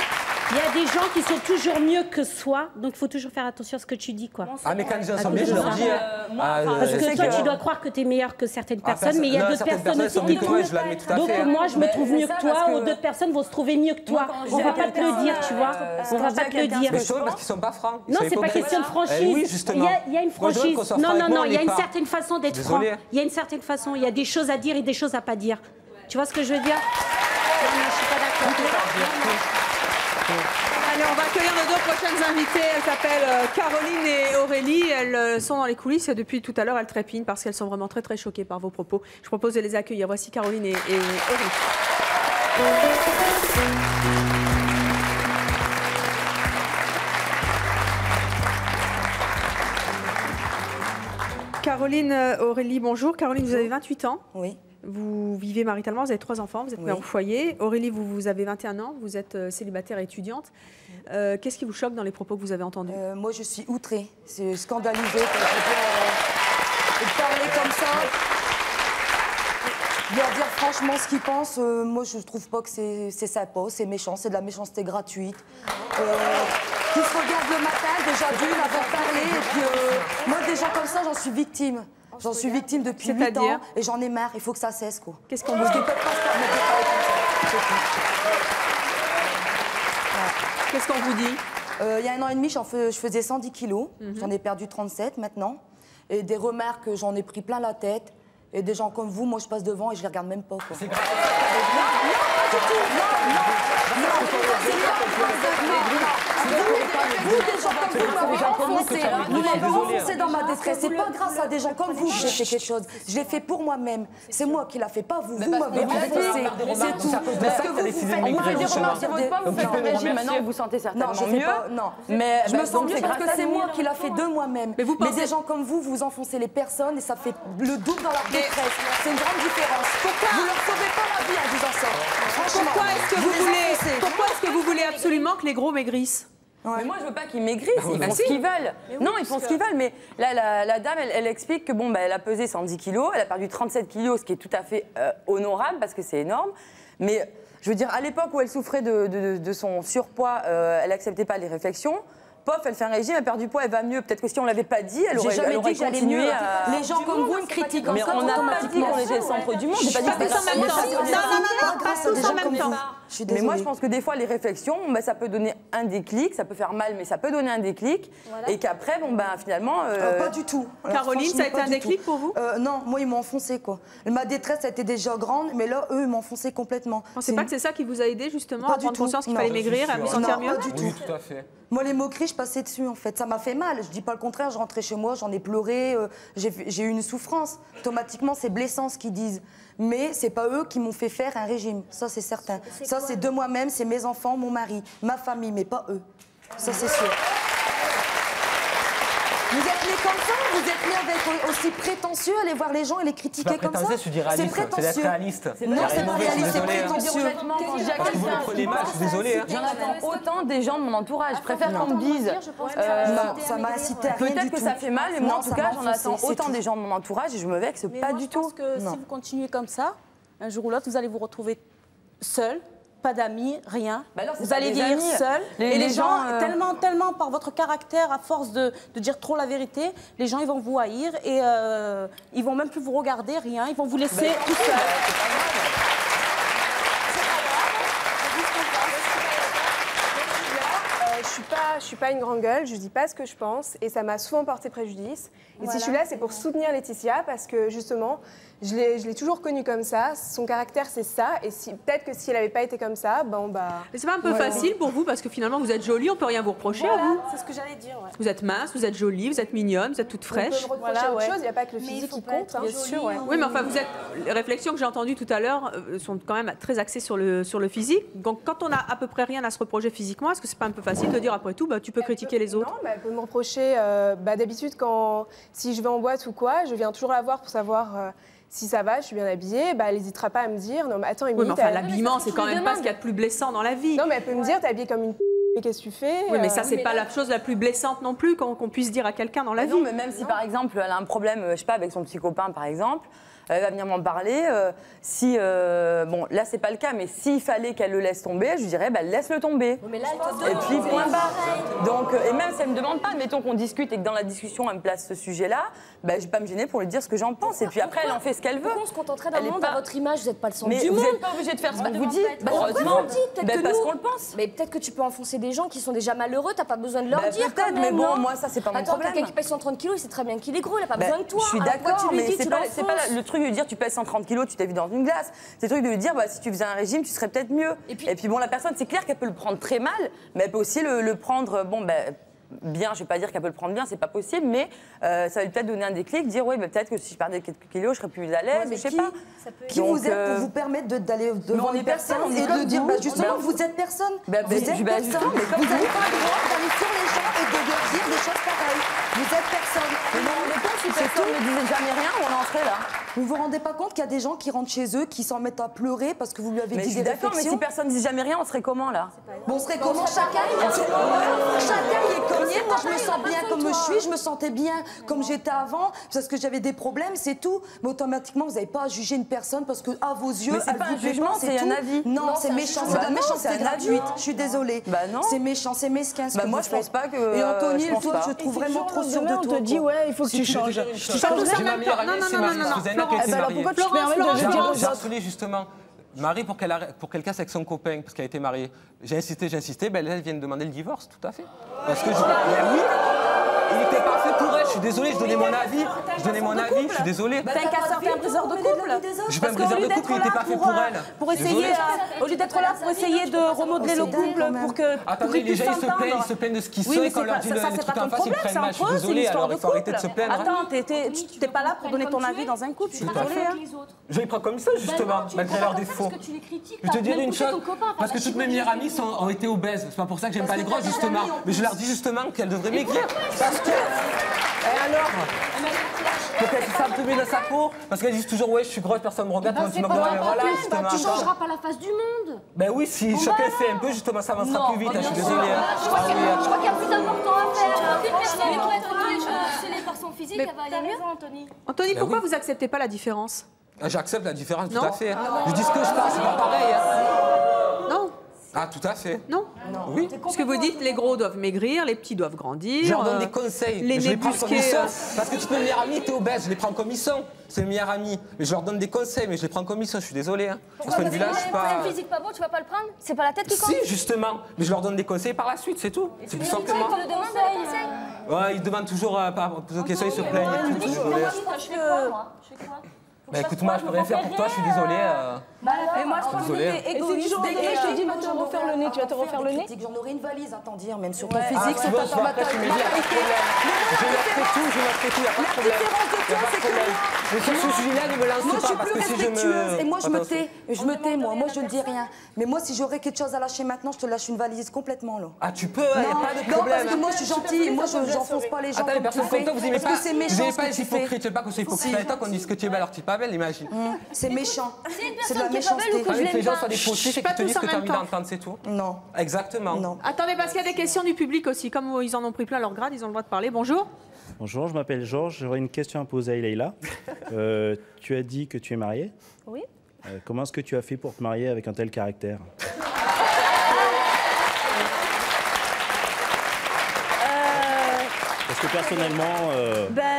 Il y a des gens qui sont toujours mieux que soi, donc il faut toujours faire attention à ce que tu dis, quoi. Ah, mais quand les gens sont bien, je leur dis. Parce que toi, tu dois croire que tu es meilleur que certaines personnes, mais il y a d'autres personnes aussi qui trouvent. Donc moi, je me trouve mieux que toi, ou d'autres personnes vont se trouver mieux que toi. On va pas te le dire, tu vois. On va pas te le dire. Mais parce qu'ils sont pas francs. Non, c'est pas question de franchise. Oui, justement. Il y a une franchise. Non, il y a une certaine façon d'être franc. Il y a une certaine façon. Il y a des choses à dire et des choses à pas dire. Tu vois ce que je veux dire? Non, je suis pas d'accord. Allez, on va accueillir nos deux prochaines invitées. Elles s'appellent Caroline et Aurélie. Elles sont dans les coulisses et depuis tout à l'heure, elles trépignent parce qu'elles sont vraiment très très choquées par vos propos. Je propose de les accueillir. Voici Caroline et Aurélie. Caroline, Aurélie, bonjour. Caroline, vous avez 28 ans. Oui. Vous vivez maritalement, vous avez 3 enfants, vous êtes mère au foyer. Aurélie, vous avez 21 ans, vous êtes célibataire et étudiante. Qu'est-ce qui vous choque dans les propos que vous avez entendus? Moi, je suis outrée. C'est scandalisé de parler comme ça. Leur dire franchement ce qu'ils pensent, moi, je trouve pas que c'est sympa, c'est méchant, c'est de la méchanceté gratuite. Qu'ils se regardent le matin, déjà d'une, avant de parler. Et puis, moi, des gens comme ça, j'en suis victime. J'en suis victime depuis 8 ans et j'en ai marre, il faut que ça cesse, quoi. Qu'est-ce qu'on vous dit? Ils peuvent pas se permettre de parler comme ça. Qu'est-ce qu'on vous dit? Il y a 1 an et demi, je faisais 110 kilos. J'en ai perdu 37 maintenant. Et des remarques, j'en ai pris plein la tête. Et des gens comme vous, moi je passe devant et je les regarde même pas. C'est grave. Vous, des gens comme vous m'avez enfoncé dans ma détresse. C'est pas grâce à des gens comme vous que j'ai fait quelque chose. Je l'ai fait pour moi-même. C'est moi qui l'a fait, pas vous. Vous m'avez enfoncé. C'est tout. Parce que vous faites des remarques sur votre poids, vous faites un régime maintenant et vous sentez certainement mieux. Non, mais je me sens mieux parce que c'est moi qui l'a fait de moi-même. Mais des gens comme vous, vous enfoncez les personnes et ça fait le double dans leur détresse. C'est une grande différence. Vous leur sauvez pas la vie en disant ça. Franchement. Pourquoi est-ce que vous voulez absolument que les gros maigrissent? Mais moi, je veux pas qu'ils maigrissent, ils font ce qu'ils veulent. Non, ils font ce qu'ils veulent, mais là, la dame, elle explique que bon, elle a pesé 110 kilos, elle a perdu 37 kilos, ce qui est tout à fait honorable parce que c'est énorme. Mais je veux dire, à l'époque où elle souffrait de son surpoids, elle acceptait pas les réflexions. Pof, elle fait un régime, elle perd du poids, elle va mieux. Peut-être que si on l'avait pas dit, elle aurait continué à... Les gens comme vous me critiquent comme ça. Mais on n'a pas dit qu'on était le centre du monde. Pas tous en même temps. Non, pas tous en même temps. Mais moi, je pense que des fois, les réflexions, ça peut donner un déclic, ça peut faire mal, mais ça peut donner un déclic. Et qu'après, finalement... Pas du tout. Caroline, ça a été un déclic pour vous? Non, moi, ils m'ont enfoncé, quoi. Ma détresse a été déjà grande, mais là, eux, ils m'ont enfoncé complètement. Vous pensez pas que c'est ça qui vous a aidé, justement, à prendre conscience qu'il fallait maigrir, à vous sentir mieux? Pas du tout. Oui, tout à fait. Moi, les moqueries, je passais dessus, en fait. Ça m'a fait mal. Je dis pas le contraire. Je rentrais chez moi, j'en ai pleuré. J'ai eu une souffrance. Automatiquement, c'est blessant ce qu'ils disent. Mais c'est pas eux qui m'ont fait faire un régime. Ça, c'est certain. Ça, c'est de moi-même, c'est mes enfants, mon mari, ma famille, mais pas eux. Ça, c'est sûr. Vous êtes nés comme ça, vous êtes nés avec aussi prétentieux, aller voir les gens et les critiquer comme ça. C'est prétentieux, c'est d'être réaliste. Non, c'est pas réaliste, c'est prétentieux. Parce que vous le prenez mal, je suis désolée. J'en attends autant des gens de mon entourage. Je préfère qu'on me dise. Non, ça m'a incité à rien du tout. Peut-être que ça fait mal, mais moi, en tout cas, j'en attends autant des gens de mon entourage et je me vexe pas du tout. Je pense que si vous continuez comme ça, un jour ou l'autre, vous allez vous retrouver seul. Pas d'amis, rien. Vous allez vieillir seul. Et les gens, tellement par votre caractère, à force de dire trop la vérité, les gens ils vont vous haïr et ils vont même plus vous regarder, rien. Ils vont vous laisser tout seul. Je suis pas une grande gueule, je dis pas ce que je pense et ça m'a souvent porté préjudice. Et si je suis là, c'est pour soutenir Laetitia parce que justement, je l'ai toujours connue comme ça. Son caractère, c'est ça. Et peut-être que si elle n'avait pas été comme ça, Mais c'est pas un peu facile pour vous parce que finalement vous êtes jolie, on peut rien vous reprocher à vous. C'est ce que j'allais dire. Ouais. Vous êtes mince, vous êtes jolie, vous êtes mignonne, vous êtes toute fraîche. On peut me reprocher autre chose, il n'y a pas que le physique qui compte. Bien sûr, oui, mais enfin, les réflexions que j'ai entendues tout à l'heure sont quand même très axées sur le physique. Donc quand on a à peu près rien à se reprocher physiquement, est-ce que c'est pas un peu facile de dire après tout, tu peux critiquer les autres? Non, elle peut me reprocher. D'habitude, si je vais en boîte ou quoi, je viens toujours la voir pour savoir si ça va, je suis bien habillée. Elle n'hésitera pas à me dire non, mais attends, oui, mais enfin, l'habillement, c'est quand même pas ce qu'il y a de plus blessant dans la vie. Non, mais elle peut me dire, t'es habillée comme une qu'est-ce que tu fais? Oui, mais ça, c'est pas la chose la plus blessante non plus qu'on puisse dire à quelqu'un dans la vie. Non, mais même si par exemple, elle a un problème, je sais pas, avec son petit copain par exemple, elle va venir m'en parler. Bon, là, c'est pas le cas, mais s'il fallait qu'elle le laisse tomber, je lui dirais, laisse-le tomber. Mais là, et puis, point barre. Donc, et même si elle me demande pas, admettons qu'on discute et que dans la discussion, elle me place ce sujet-là, je vais pas me gêner pour lui dire ce que j'en pense. Et puis après, elle en fait ce qu'elle veut. Pourquoi on se contenterait d'un monde à votre image? Vous n'êtes pas le centre du monde. Mais vous n'êtes pas obligé de faire ce qu'on vous dit. Heureusement. Parce qu'on le pense. Mais peut-être que tu peux enfoncer des gens qui sont déjà malheureux, t'as pas besoin de leur dire. Peut-être, mais bon, moi, ça, c'est pas mon problème. Quelqu'un qui pèse 130 kilos, il sait très bien qu'il est gros, il a pas besoin de toi. Je suis d'accord, mais c'est pas le truc de dire tu pèses 130 kilos, tu t'es vu dans une glace. C'est le truc de lui dire si tu faisais un régime, tu serais peut-être mieux. Et puis bon, la personne, c'est clair qu'elle peut le prendre très mal, mais elle peut aussi le prendre bien. Je vais pas dire qu'elle peut le prendre bien, c'est pas possible, mais ça va lui peut-être donner un déclic, dire peut-être que si je perdais quelques kilos, je serais plus à l'aise, je sais pas. Qui vous êtes pour vous permettre d'aller devant une personne et de dire justement vous êtes personne. Vous êtes personne. Vous n'avez pas le droit d'aller sur les gens et de leur dire des choses pareilles. Vous êtes personne. Mais non, on est pas si personne ne disait jamais rien, on en serait là. Vous vous rendez pas compte qu'il y a des gens qui rentrent chez eux, qui s'en mettent à pleurer parce que vous lui avez dit des réflexions? Mais si personne ne dit jamais rien, on serait comment là? On serait comment? Chacun il est cogné. Moi je me sens bien comme je suis, je me sentais bien comme j'étais avant parce que j'avais des problèmes, c'est tout. Mais automatiquement vous n'avez pas à juger une personne parce que à vos yeux, c'est pas un jugement, c'est un avis. Non, c'est méchant, c'est de la méchanceté gratuite. Je suis désolée. C'est méchant, c'est mesquin. Moi je pense pas que. Et Anthony, toi je te trouve vraiment trop sûre de toi. On te dit il faut que tu changes. J'ai ma meilleure amie, c'est Marie. Pourquoi tu te permets de dire j'ai harcelé justement Marie, pour qu'elle casse avec son copain, parce qu'elle était mariée. J'ai insisté, ben, elle vient de demander le divorce, tout à fait. Parce que ben oui, il n'était pas fait pour elle, je suis désolé, je donnais mon avis, je suis désolé. T'as qu'à sortir un briseur de couple. Je suis pas un briseur de couple, il n'était pas fait pour elle. Pour essayer, au lieu d'être là pour essayer de remodeler le couple, pour que. Attendez, les gens ils se plaignent de ce qu'ils sont et quand on leur dit le truc en face, ils prennent mal. Je suis désolé, alors il faut arrêter de se plaindre. Attends, t'es pas là pour donner ton avis dans un couple, je suis désolée. Je les prends comme ça, justement, malgré leurs défauts. Je vais te dire une chose, parce que toutes mes meilleures amies ont été obèses. C'est pas pour ça que j'aime pas les grosses, justement. Mais je leur dis justement qu'elles devraient maigrir. Parce que. Et alors? Pour qu'elles se sentent mieux dans sa peau. Parce qu'elles disent toujours, ouais, je suis grosse, personne me regarde, moi tu me regardes. Voilà, justement. Tu changeras pas la face du monde. Ben oui, si chacun fait un peu, justement, ça avancera plus vite. Je suis désolée. Je crois qu'il y a plus important à faire. Des personnes qui vont être scellées par son physique, elle va aller mieux. Anthony, pourquoi vous acceptez pas la différence? J'accepte la différence, tout à fait. Je dis ce que je pense, c'est pas pareil. Non. Ah, tout à fait. Non. Oui. Parce que vous dites, les gros doivent maigrir, les petits doivent grandir. Je leur donne des conseils. Les je les prends comme ils busqués, sont. Parce que toutes mes meilleures amies étaient obèses, je les prends comme ils sont. C'est mes meilleures amies. Mais je leur donne des conseils, mais je les prends comme ils sont. Je suis désolé. Hein. Pourquoi? Parce que si un physique pas beau, tu vas pas le prendre? C'est pas la tête qui compte? Si, justement. Mais je leur donne des conseils par la suite, c'est tout. C'est plus simple que moi. Tu le demandes des conseils? Ouais, ils demandent toujours par aux questions, ils se plaignent et tout. Je suis désolé. Je fais quoi, moi? Je fais quoi? Bah écoute, moi je peux rien faire pour toi, je suis désolé. Et moi je pense que t'es égoïste. Dès que je te dis, va te refaire le nez, tu vas te refaire le nez? J'en aurai une valise à t'en dire, même sur ton Ah, physique, tu c'est vois, pas ta après, tu me dis, y a pas de problème. Je leur fais tout, y a pas de problème. La différence de toi, c'est que mais sur ce sujet-là, ne me lance moi, je pas suis parce plus que si je respectueuse me. et moi je me tais, moi je ne dis rien. Mais moi si j'aurais quelque chose à lâcher maintenant, je te lâche une valise complètement là. Ah tu peux, il n'y a pas de problème. Non, parce que moi je suis gentille, moi j'enfonce pas les gens. Attends, les personnes comme toi, vous aimez pas. C'est méchant. Vous n'aimez pas ce que les tu fais. hypocrites, je sais pas que c'est hypocrite. C'est temps qu'on dise que tu es belle alors tu es pas belle, imagine. C'est méchant. C'est de la personne qui est pas belle ou méchanceté. que je Que les gens l'aime soient des pas. fautifs et Pas qu'ils te tous disent en que tu as même envie temps. d'entendre, c'est tout. Non. Exactement. Non. Attendez, parce qu'il y a des questions du public aussi. Comme ils en ont pris plein leur grade, ils ont le droit de parler. Bonjour. Bonjour, je m'appelle Georges. J'aurais une question à poser à Leïla. Tu as dit que tu es mariée. Oui. Comment est-ce que tu as fait pour te marier avec un tel caractère? Parce que personnellement...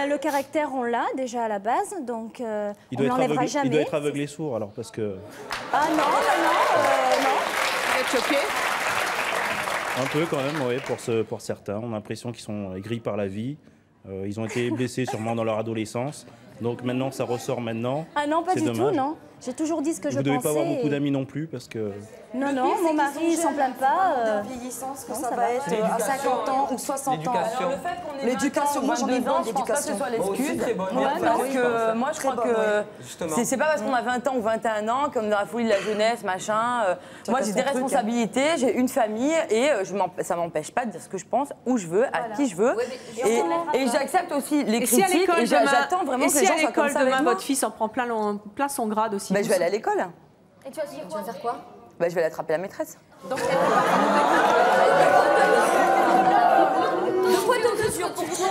Le caractère, on l'a déjà à la base, donc il on doit, l'enlèvera jamais. il doit être aveuglé sourd, alors, parce que... Ah non. Vous êtes choqué? Un peu quand même, oui, pour certains. On a l'impression qu'ils sont aigris par la vie. Ils ont été blessés sûrement dans leur adolescence. Donc maintenant, ça ressort maintenant. Ah non, pas C'est du dommage. tout, non. J'ai toujours dit ce que je Vous ne pensais. devez pas avoir beaucoup d'amis non plus, parce que... Non, non, mon mari, il s'en plaint pas. De vieillissance, que non, ça ça va va. être à 50 ans ou 60 ans. L'éducation, moi j'en ai besoin je pense pas que ce soit l'excuse. Parce que moi je crois que c'est pas parce qu'on a 20 ans ou 21 ans, comme dans la folie de la jeunesse, machin. Moi j'ai des responsabilités, j'ai une famille et ça m'empêche pas de dire ce que je pense, où je veux, à qui je veux. Et j'accepte aussi les critiques et j'attends vraiment que les gens soient comme ça. Et si à l'école demain votre fils en prend plein son grade aussi? Je vais aller à l'école. Et tu vas faire quoi? Je vais aller attraper la maîtresse. De quoi t'es aussi sûre pour toi?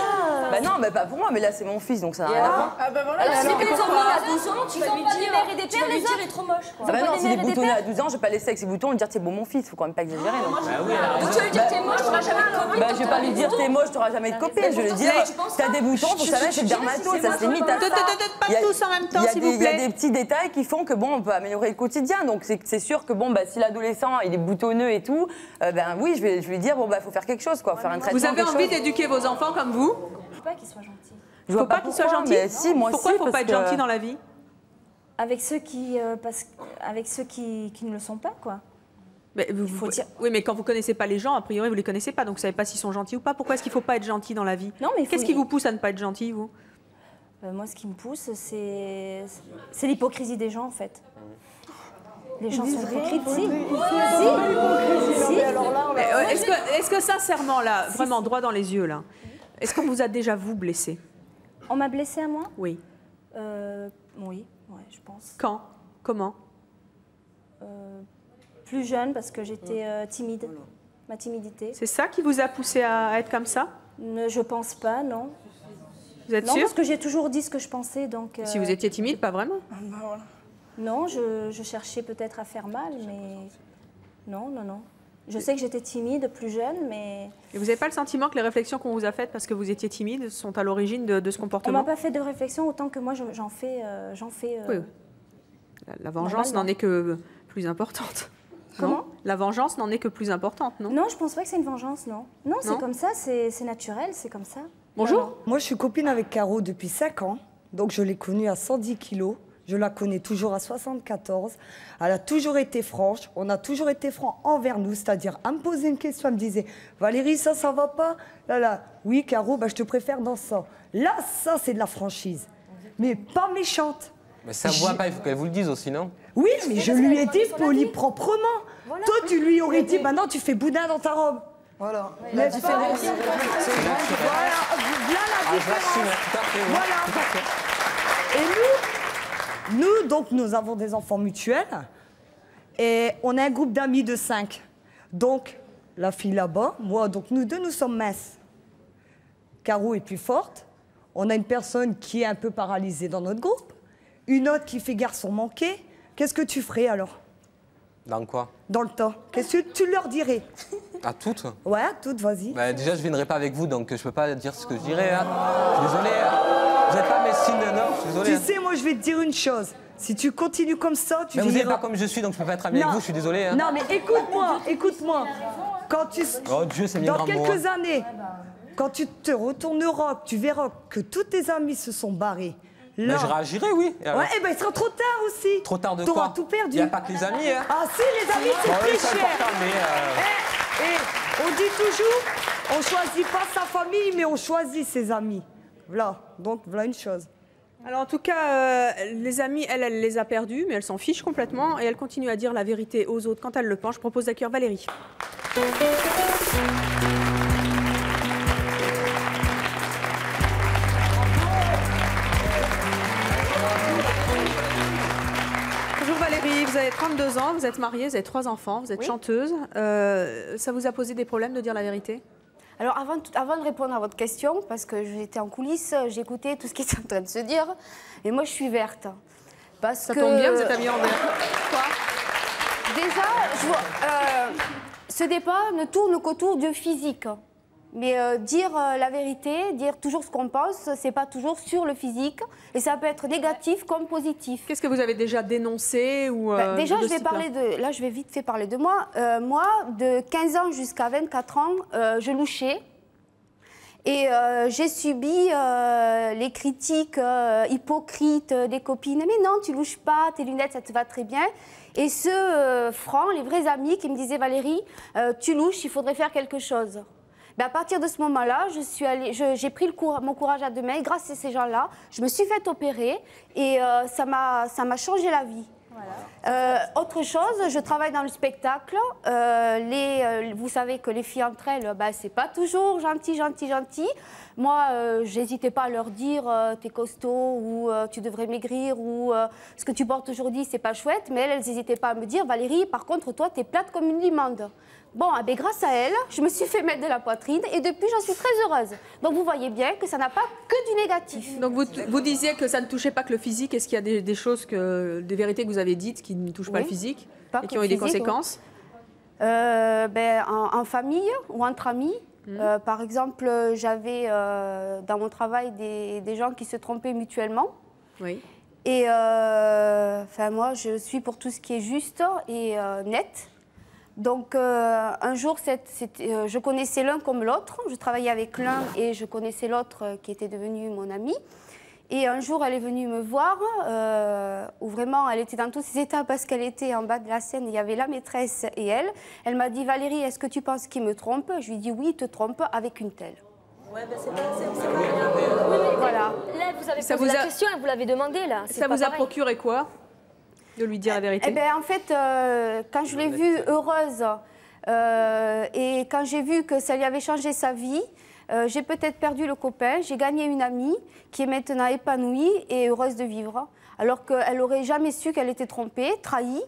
Non, pas pour moi, mais là c'est mon fils donc ça n'a rien à voir. Alors si tes enfants à 12 ans, tu vas pas des mères et des pères, les autres? Il est trop moche. Non, s'il est boutonné à 12 ans, je vais pas laisser avec ses boutons et dire c'est bon mon fils, faut quand même pas exagérer. Non. Donc tu vas lui dire t'es moche, t'auras jamais de copine. Je vais pas lui dire t'es moche, t'auras jamais de copine. Je vais lui dire t'as des boutons, faut savoir c'est dermato, ça se limite à ça. Pas tous en même temps, s'il vous plaît. Il y a des petits détails qui font que on peut améliorer le quotidien. Donc c'est sûr que si l'adolescent il est boutonneux et tout, oui, je vais lui dire faut faire quelque chose quoi, faire un traitement. Vous avez envie d'éduquer vos enfants comme vous? Il faut pas qu'ils soient gentils. Il ne faut pas qu'ils soient gentils. Pourquoi il ne faut pas être gentil dans la vie? Avec ceux qui ne le sont pas, quoi. Mais oui, mais quand vous ne connaissez pas les gens, a priori, vous ne les connaissez pas, donc vous ne savez pas s'ils sont gentils ou pas. Pourquoi est-ce qu'il ne faut pas être gentil dans la vie? Qu'est-ce qui vous pousse à ne pas être gentil, vous? Moi, ce qui me pousse, c'est l'hypocrisie des gens, en fait. Les gens sont hypocrites, si. Est-ce que sincèrement, là, vraiment droit dans les yeux, là, est-ce qu'on vous a déjà, vous, blessé? On m'a blessé à moi? Oui. Oui, je pense. Quand? Comment? Plus jeune, parce que j'étais timide. Ma timidité. C'est ça qui vous a poussé à être comme ça? Je pense pas, non. Vous êtes sûr? Non, parce que j'ai toujours dit ce que je pensais, donc... Si vous étiez timide, pas vraiment? Non, je cherchais peut-être à faire mal, mais... Non. Je sais que j'étais timide, plus jeune, mais... Et vous n'avez pas le sentiment que les réflexions qu'on vous a faites parce que vous étiez timide sont à l'origine de ce comportement? On m'a pas fait de réflexion autant que moi j'en fais. Oui. La vengeance n'en est que plus importante. Comment? La vengeance n'en est que plus importante, non? Non, je pense pas que c'est une vengeance, non. Non, c'est comme ça, c'est naturel, c'est comme ça. Bonjour. Moi, je suis copine avec Caro depuis 5 ans. Donc, je l'ai connue à 110 kilos. Je la connais toujours à 74. Elle a toujours été franche. On a toujours été francs envers nous. C'est-à-dire, elle me posait une question, elle me disait « Valérie, ça va pas ?» Là, oui, Caro, bah, je te préfère dans ça. Là, ça, c'est de la franchise. Mais pas méchante. Mais ça ne voit pas, il faut qu'elle vous le dise aussi, non? Oui, mais je lui ai dit poli proprement. Voilà. Toi, tu lui aurais dit, maintenant tu fais boudin dans ta robe. Voilà. La différence. C'est naturel. Voilà la différence. Voilà. Et nous, donc, nous avons des enfants mutuels. Et on a un groupe d'amis de 5. Donc, la fille là-bas, moi, donc nous deux, nous sommes minces. Caro est plus forte. On a une personne qui est un peu paralysée dans notre groupe. Une autre qui fait garçon manqué. Qu'est-ce que tu ferais alors? Dans quoi? Dans le tas. Qu'est-ce que tu leur dirais? À toutes? Ouais, à toutes, vas-y. Bah, déjà, je ne viendrai pas avec vous, donc je ne peux pas dire ce que je dirais. Hein. Je suis désolé. Hein. Vous n'êtes pas mes signes de nord, je suis désolé. Tu sais, moi, je vais te dire une chose. Si tu continues comme ça, tu mais vous n'êtes vivras... pas comme je suis, donc je ne peux pas être ami avec vous, je suis désolé. Hein. Non, mais écoute-moi, écoute-moi. Quand tu... Oh Dieu, c'est dans quelques années, quand tu te retourneras, tu verras que tous tes amis se sont barrés. Là... Mais je réagirai, oui. Ouais, et ben il sera trop tard aussi. Trop tard de quoi? quoi? T'auras tout perdu. Il n'y a pas que les amis. Hein. Ah si, les amis, c'est très cher. Mais, on dit toujours, on choisit pas sa famille, mais on choisit ses amis. Voilà, donc voilà une chose. Alors en tout cas, les amis, elle les a perdus, mais elle s'en fiche complètement et elle continue à dire la vérité aux autres quand elle le pense. Je propose d'accueillir Valérie. Bonjour Valérie, vous avez 32 ans, vous êtes mariée, vous avez 3 enfants, vous êtes chanteuse. Ça vous a posé des problèmes de dire la vérité? Alors avant de répondre à votre question, parce que j'étais en coulisses, j'écoutais tout ce qui était en train de se dire, et moi je suis verte. Parce ça tombe bien, vous êtes habillée en vert. Quoi? Déjà, ce débat ne tourne qu'autour du physique. Mais dire la vérité, dire toujours ce qu'on pense, c'est pas toujours sur le physique, et ça peut être négatif comme positif. Qu'est-ce que vous avez déjà dénoncé ou déjà, je vais parler de. Là, je vais vite fait parler de moi. Moi, de 15 ans jusqu'à 24 ans, je louchais. Et j'ai subi les critiques hypocrites des copines. Mais non, tu louches pas, tes lunettes, ça te va très bien. Et ceux francs, les vrais amis qui me disaient, Valérie, tu louches, il faudrait faire quelque chose. Ben à partir de ce moment-là, j'ai pris mon courage à deux mains. Et grâce à ces gens-là, je me suis fait opérer et ça m'a changé la vie. Voilà. Autre chose, je travaille dans le spectacle. Vous savez que les filles entre elles, ben, c'est pas toujours gentil. Moi, j'hésitais pas à leur dire t'es costaud ou tu devrais maigrir ou ce que tu portes aujourd'hui, c'est pas chouette. Mais elles n'hésitaient pas à me dire Valérie, par contre, toi, t'es plate comme une limande. Bon, eh bien, grâce à elle, je me suis fait mettre de la poitrine et depuis, j'en suis très heureuse. Donc, vous voyez bien que ça n'a pas que du négatif. Donc, vous disiez que ça ne touchait pas que le physique. Est-ce qu'il y a des choses, des vérités que vous avez dites qui ne touchent pas le physique et qui ont eu des conséquences? En famille ou entre amis. Par exemple, j'avais dans mon travail des gens qui se trompaient mutuellement. Oui. Et moi, je suis pour tout ce qui est juste et net. Donc, un jour, je connaissais l'un comme l'autre. Je travaillais avec l'un et je connaissais l'autre qui était devenu mon ami. Et un jour, elle est venue me voir, où vraiment, elle était dans tous ses états parce qu'elle était en bas de la scène. Il y avait la maîtresse et elle. Elle m'a dit, Valérie, est-ce que tu penses qu'il me trompe? Je lui ai dit, oui, il te trompe avec une telle. Ouais, ben c'est pas voilà. Là, vous avez posé la question et vous l'avez demandé, là. Ça vous a procuré quoi de lui dire la vérité? Eh bien, en fait, quand je l'ai vue heureuse et quand j'ai vu que ça lui avait changé sa vie, j'ai peut-être perdu le copain, j'ai gagné une amie qui est maintenant épanouie et heureuse de vivre, alors qu'elle n'aurait jamais su qu'elle était trompée, trahie.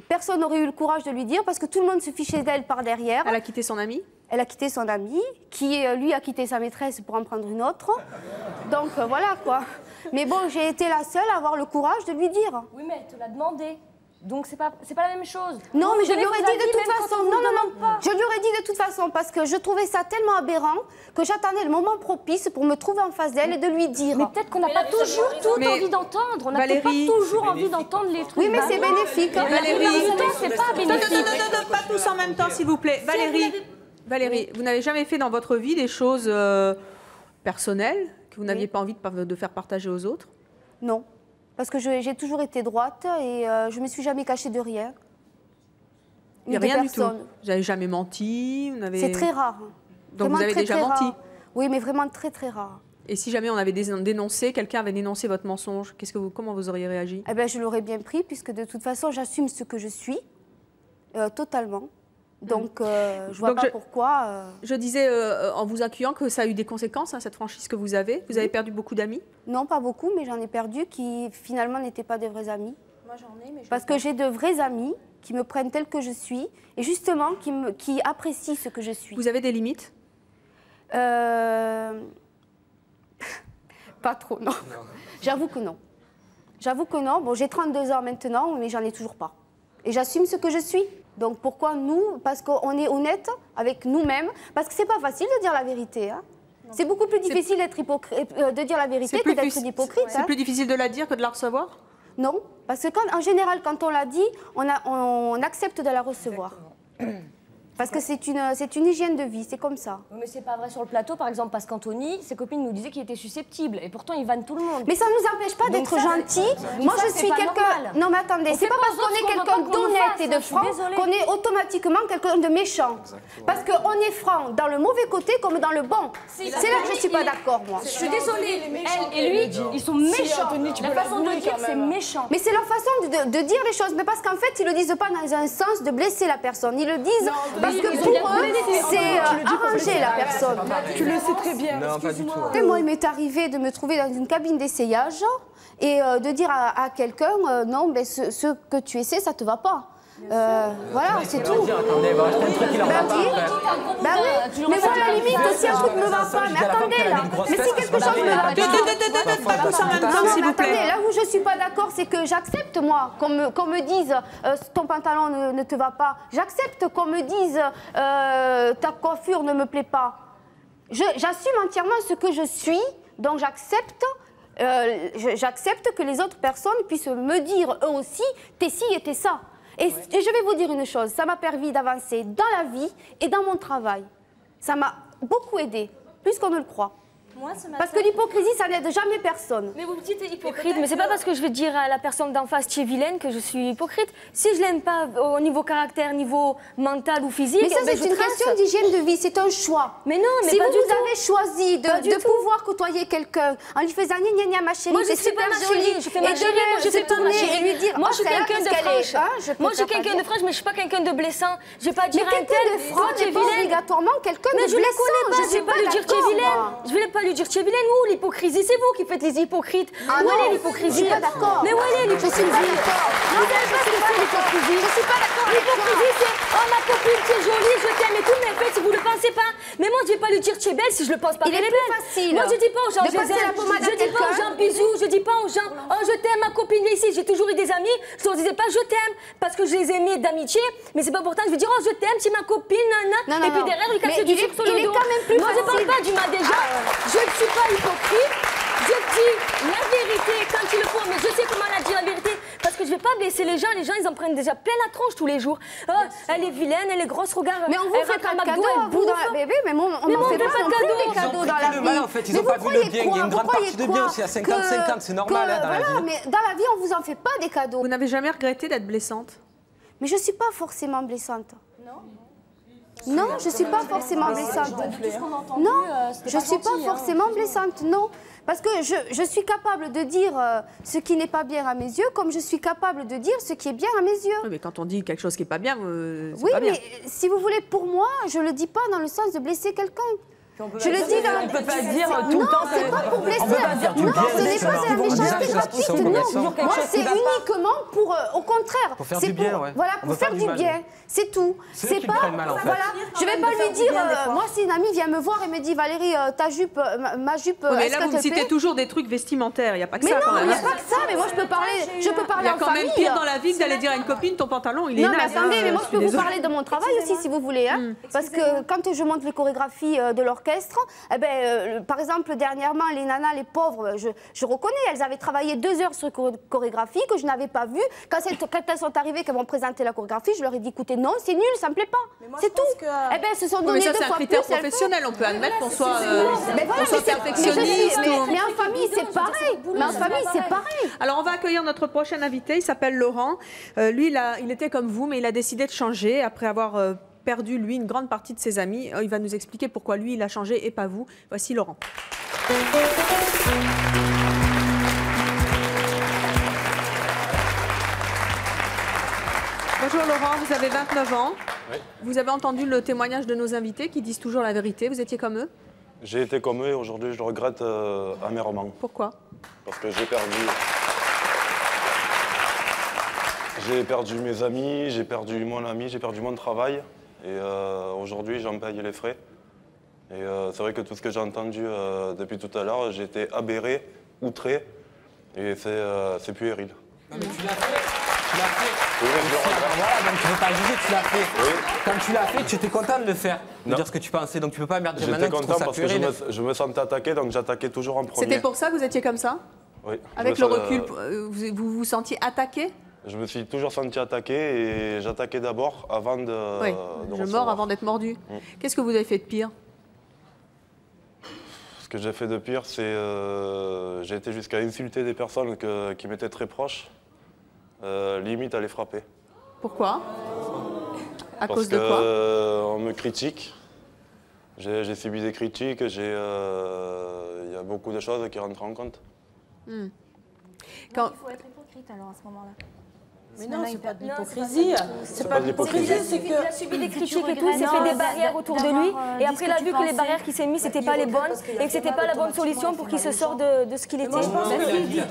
Personne n'aurait eu le courage de lui dire parce que tout le monde se fichait d'elle par derrière. Elle a quitté son ami? Elle a quitté son ami, qui lui a quitté sa maîtresse pour en prendre une autre. Donc voilà quoi. Mais bon, j'ai été la seule à avoir le courage de lui dire. Oui, mais elle te l'a demandé. Donc c'est pas la même chose. Non, Vous mais je donnez lui aurais vos dit avis de toute même quand façon. on vous Non, demande pas. je lui aurais dit de toute façon parce que je trouvais ça tellement aberrant que j'attendais le moment propice pour me trouver en face d'elle et de lui dire. Mais peut-être qu'on n'a pas toujours tout envie d'entendre. On n'a peut-être pas toujours envie d'entendre les trucs. Oui, mais c'est bénéfique. Valérie, c'est pas bénéfique. Non, pas tous en même temps, s'il vous plaît. Valérie, vous n'avez jamais fait dans votre vie des choses personnelles que vous n'aviez pas envie de faire partager aux autres? Non, parce que j'ai toujours été droite et je me suis jamais cachée de rien. Il n'y a rien du tout. Vous n'avez jamais menti? C'est très rare. Donc Vraiment vous avez très, déjà très menti? rare. Oui, mais vraiment très très rare. Et si jamais on avait dénoncé, quelqu'un avait dénoncé votre mensonge, comment vous auriez réagi? Eh ben, je l'aurais bien pris, puisque de toute façon, j'assume ce que je suis, totalement. Donc, je vois pas pourquoi... Je disais, en vous accueillant, que ça a eu des conséquences, hein, cette franchise que vous avez. Vous avez perdu beaucoup d'amis? Non, pas beaucoup, mais j'en ai perdu qui, finalement, n'étaient pas des vrais amis. Moi, j'en ai, mais Parce que j'ai de vrais amis qui me prennent telle que je suis, et justement, qui apprécient ce que je suis. Vous avez des limites? Pas trop, non. J'avoue que non. J'avoue que non. Bon, j'ai 32 ans maintenant, mais j'en ai toujours pas. Et j'assume ce que je suis. Donc pourquoi nous? Parce qu'on est honnête avec nous-mêmes. Parce que c'est pas facile de dire la vérité. Hein. C'est beaucoup plus difficile de dire la vérité que d'être hypocrite. C'est plus difficile de la dire que de la recevoir? Non, parce que en général, quand on la dit, on accepte de la recevoir. Parce que c'est une hygiène de vie, c'est comme ça. Oui, mais c'est pas vrai sur le plateau, par exemple, parce qu'Anthony, ses copines nous disaient qu'il était susceptible, et pourtant il vanne tout le monde. Mais ça ne nous empêche pas d'être gentil. Moi, je suis quelqu'un... Non, mais attendez, c'est pas parce qu'on est quelqu'un d'honnête et de franc qu'on est automatiquement quelqu'un de méchant. Parce qu'on est franc dans le mauvais côté comme dans le bon. C'est là que je suis pas d'accord, moi. Je suis désolée, elle et lui, ils sont méchants. La façon de dire, c'est méchant. Mais c'est leur façon de dire les choses. Mais parce qu'en fait, ils le disent pas dans un sens de blesser la personne. Ils le disent... Parce que pour eux, c'est arranger la personne. Tu le sais très bien. Non, pas du tout. Et moi, il m'est arrivé de me trouver dans une cabine d'essayage et de dire à quelqu'un, non, mais ce que tu essaies, ça te va pas. Voilà, c'est tout. Attendez, va acheter un truc, il en va pas. Ben oui, mais moi, à la limite, si un truc ne va pas, mais attendez là, mais si quelque chose ne va pas... Pas tous en même temps, s'il vous plaît. Attendez, là où je suis pas d'accord, c'est que j'accepte, moi, qu'on me dise ton pantalon ne te va pas. J'accepte qu'on me dise ta coiffure ne me plaît pas. J'assume entièrement ce que je suis, donc j'accepte que les autres personnes puissent me dire eux aussi, t'es ci et t'es ça. Et je vais vous dire une chose, ça m'a permis d'avancer dans la vie et dans mon travail. Ça m'a beaucoup aidé, plus qu'on ne le croit. Parce que l'hypocrisie, ça n'aide jamais personne. Mais vous me dites hypocrite, mais c'est pas parce que je vais dire à la personne d'en face tu es vilaine que je suis hypocrite. Si je l'aime pas au niveau caractère, niveau mental ou physique, mais ça c'est une question d'hygiène de vie, c'est un choix. Mais non, mais si pas vous du tout. avez choisi de pouvoir côtoyer quelqu'un en lui faisant gna gna ma chérie, c'est super joli, je fais ma chérie, moi je fais pas ma chérie. Et lui dire, moi je suis quelqu'un de franche. Moi je suis quelqu'un de franche, mais je suis pas quelqu'un de blessant. Je vais pas dire un tel, toi tu es vilaine. Obligatoirement quelqu'un de blessant. Mais je la connais pas, je vais pas lui dire tu es vilaine. Je vais pas lui dire tu es vilaine. Où l'hypocrisie? C'est vous qui faites les hypocrites. Où elle est l'hypocrisie? Je suis pas d'accord. Mais où elle est l'hypocrisie? Je suis pas d'accord. Vous savez pas ce que c'est l'hypocrisie? Je suis pas d'accord. L'hypocrisie c'est oh ma copine tu es jolie, je t'aime et tout, mais en fait si vous le pensez pas. Mais moi je vais pas lui dire tu es belle si je le pense pas qu'elle est belle. Facile. Moi je dis pas aux gens je les aime. Je dis pas aux gens bisous, je dis pas aux gens oh je t'aime ma copine viens ici. J'ai toujours eu des amis, je leur disais pas je t'aime parce que je les aimais d'amitié, mais c'est pas pourtant je vais dire oh je t'aime, c'est ma copine nana. Et puis derrière lui casser du sucre sur le dos. Moi je parle pas du mal des gens. Je ne suis pas hypocrite. Je dis la vérité quand il le faut, mais je sais comment la dire la vérité parce que je vais pas blesser les gens ils en prennent déjà plein la tronche tous les jours. Oh, elle est vilaine, elle est grosse, regarde. Mais on vous fait pas de cadeaux, vous dans la bébé, mais on n'en fait pas des cadeaux dans la vie. Le mal en fait, ils n'ont pas vu le bien, il y a une grande partie de bien aussi à 50-50, c'est normal dans la vie. Voilà, mais dans la vie on vous en fait pas des cadeaux. Vous n'avez jamais regretté d'être blessante? Mais je suis pas forcément blessante. Non, je suis pas forcément blessante. Non, je suis pas forcément blessante, non. Parce que je suis capable de dire ce qui n'est pas bien à mes yeux, comme je suis capable de dire ce qui est bien à mes yeux. Oui, mais quand on dit quelque chose qui n'est pas bien, oui, pas bien. Mais si vous voulez, pour moi, je le dis pas dans le sens de blesser quelqu'un. Je le dis dans... On peut pas dire tout le temps que... Non, c'est pas pour blesser. On peut pas dire Non, ce n'est pas la méchanceté gratuite. Non, moi, c'est uniquement pour... Au contraire. Pour faire du bien, ouais. Voilà, pour faire du bien. C'est tout. C'est pas... Voilà, je vais pas lui dire... Moi, si une amie vient me voir et me dit, Valérie, ta jupe, ma jupe... Mais là, vous me citez toujours des trucs vestimentaires. Il n'y a pas que ça, quand même. Mais non, il n'y a pas que ça. Mais moi, je peux parler en famille. Il y a quand même pire dans la vie que d'aller dire à une copine, ton pantalon, il est naze. Non, mais attendez, mais moi, je peux vous parler de mon travail aussi, si vous voulez. Parce que quand je monte les chorégraphies de l'orchestre, par exemple, dernièrement, les nanas, les pauvres, je reconnais, elles avaient travaillé 2 heures sur chorégraphie que je n'avais pas vue. Quand elles sont arrivées, qu'elles m'ont présenté la chorégraphie, je leur ai dit, écoutez, non, c'est nul, ça me plaît pas. C'est tout. Se sont donné 2 fois plus. Mais ça, c'est un critère professionnel. On peut admettre qu'on soit perfectionniste. Mais en famille, c'est pareil. Mais en famille, c'est pareil. Alors, on va accueillir notre prochain invité. Il s'appelle Laurent. Lui, il était comme vous, mais il a décidé de changer après avoir perdu, lui, une grande partie de ses amis. Il va nous expliquer pourquoi lui, il a changé et pas vous. Voici Laurent. Bonjour Laurent, vous avez 29 ans. Oui. Vous avez entendu le témoignage de nos invités qui disent toujours la vérité. Vous étiez comme eux? J'ai été comme eux et aujourd'hui je le regrette amèrement. Pourquoi? Parce que j'ai perdu mes amis, j'ai perdu mon ami, j'ai perdu mon travail. Et aujourd'hui j'en paye les frais. Et c'est vrai que tout ce que j'ai entendu depuis tout à l'heure, j'ai été aberré, outré. Et c'est puéril. Non mais tu l'as fait. Tu l'as fait. Oui, voilà, donc tu ne veux pas juger, tu l'as fait. Oui. Quand tu l'as fait, tu étais content de le faire, de dire ce que tu pensais, donc tu ne peux pas me dire maintenant j'étais que tu content trouves ça parce puéril. que je me sentais attaqué, donc j'attaquais toujours en premier. C'était pour ça que vous étiez comme ça? Oui. Avec le recul, vous vous sentiez attaqué? Je me suis toujours senti attaqué et j'attaquais d'abord avant de... Oui, je mords avant d'être mordu. Qu'est-ce que vous avez fait de pire? Ce que j'ai fait de pire, c'est j'ai été jusqu'à insulter des personnes qui m'étaient très proches, limite à les frapper. Pourquoi? À Parce cause de quoi? On me critique, j'ai subi des critiques, il y a beaucoup de choses qui rentrent en compte. Quand... Il faut être hypocrite alors à ce moment-là. Mais non, c'est pas de l'hypocrisie. C'est pas de l'hypocrisie. C'est qu'il a subi des critiques et tout, il s'est fait des barrières autour de lui. Et après, il a vu que les barrières qu'il s'est mis, c'était pas les bonnes et que c'était pas la bonne solution pour qu'il se sorte de ce qu'il était.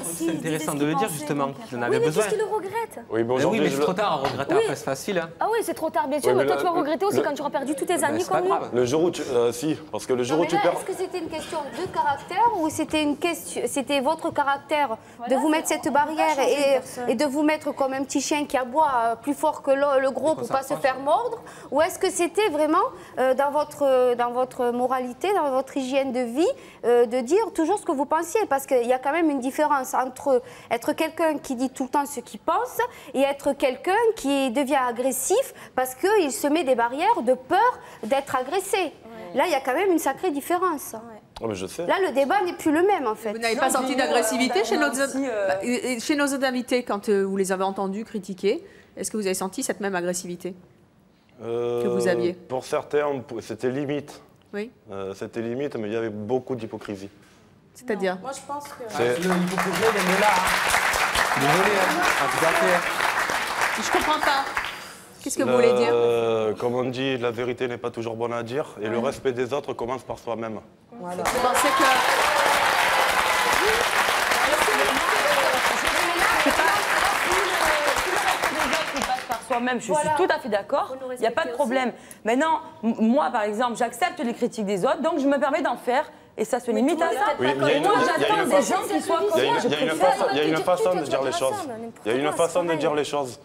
C'est intéressant de le dire justement, qu'il en avait oui, mais besoin. qu'est-ce qu'il le regrette? Oui, oui, mais c'est trop tard à regretter, après c'est facile. Hein. Ah oui, c'est trop tard, bien sûr, mais toi tu vas regretter aussi quand tu auras perdu tous tes amis comme lui. Le jour où tu... si, parce que le jour où tu perds... Est-ce que c'était une question de caractère ou c'était votre caractère de vous mettre cette barrière et de vous mettre comme un petit chien qui aboie plus fort que le gros pour ne pas se faire mordre? Ou est-ce que c'était vraiment dans votre moralité, dans votre hygiène de vie, de dire toujours ce que vous pensiez? Parce qu'il y a quand même une différence entre être quelqu'un qui dit tout le temps ce qu'il pense et être quelqu'un qui devient agressif parce qu'il se met des barrières de peur d'être agressé. Ouais. Là, il y a quand même une sacrée différence. Ouais. Oh, mais je sais. Là, le débat n'est plus le même, en fait. Vous n'avez pas senti d'agressivité chez nos autres invités quand vous les avez entendus critiquer? Est-ce que vous avez senti cette même agressivité que vous aviez? Pour certains, c'était limite. Oui. C'était limite, mais il y avait beaucoup d'hypocrisie. C'est-à-dire? Moi, je pense que... L'hypocrisie, elle est là. Désolé, en tout cas. Je comprends pas. Qu'est-ce que vous voulez dire? Comme on dit, la vérité n'est pas toujours bonne à dire et le respect des autres commence par soi-même. Voilà. Vous pensez que... Soi-même, je suis tout à fait d'accord, il n'y a pas de problème. Maintenant, moi par exemple, j'accepte les critiques des autres, donc je me permets d'en faire et ça se limite à ça. Oui, et moi j'attends des gens qui soient comme moi. Il y a une façon de dire les choses. Il y a une façon de dire les choses.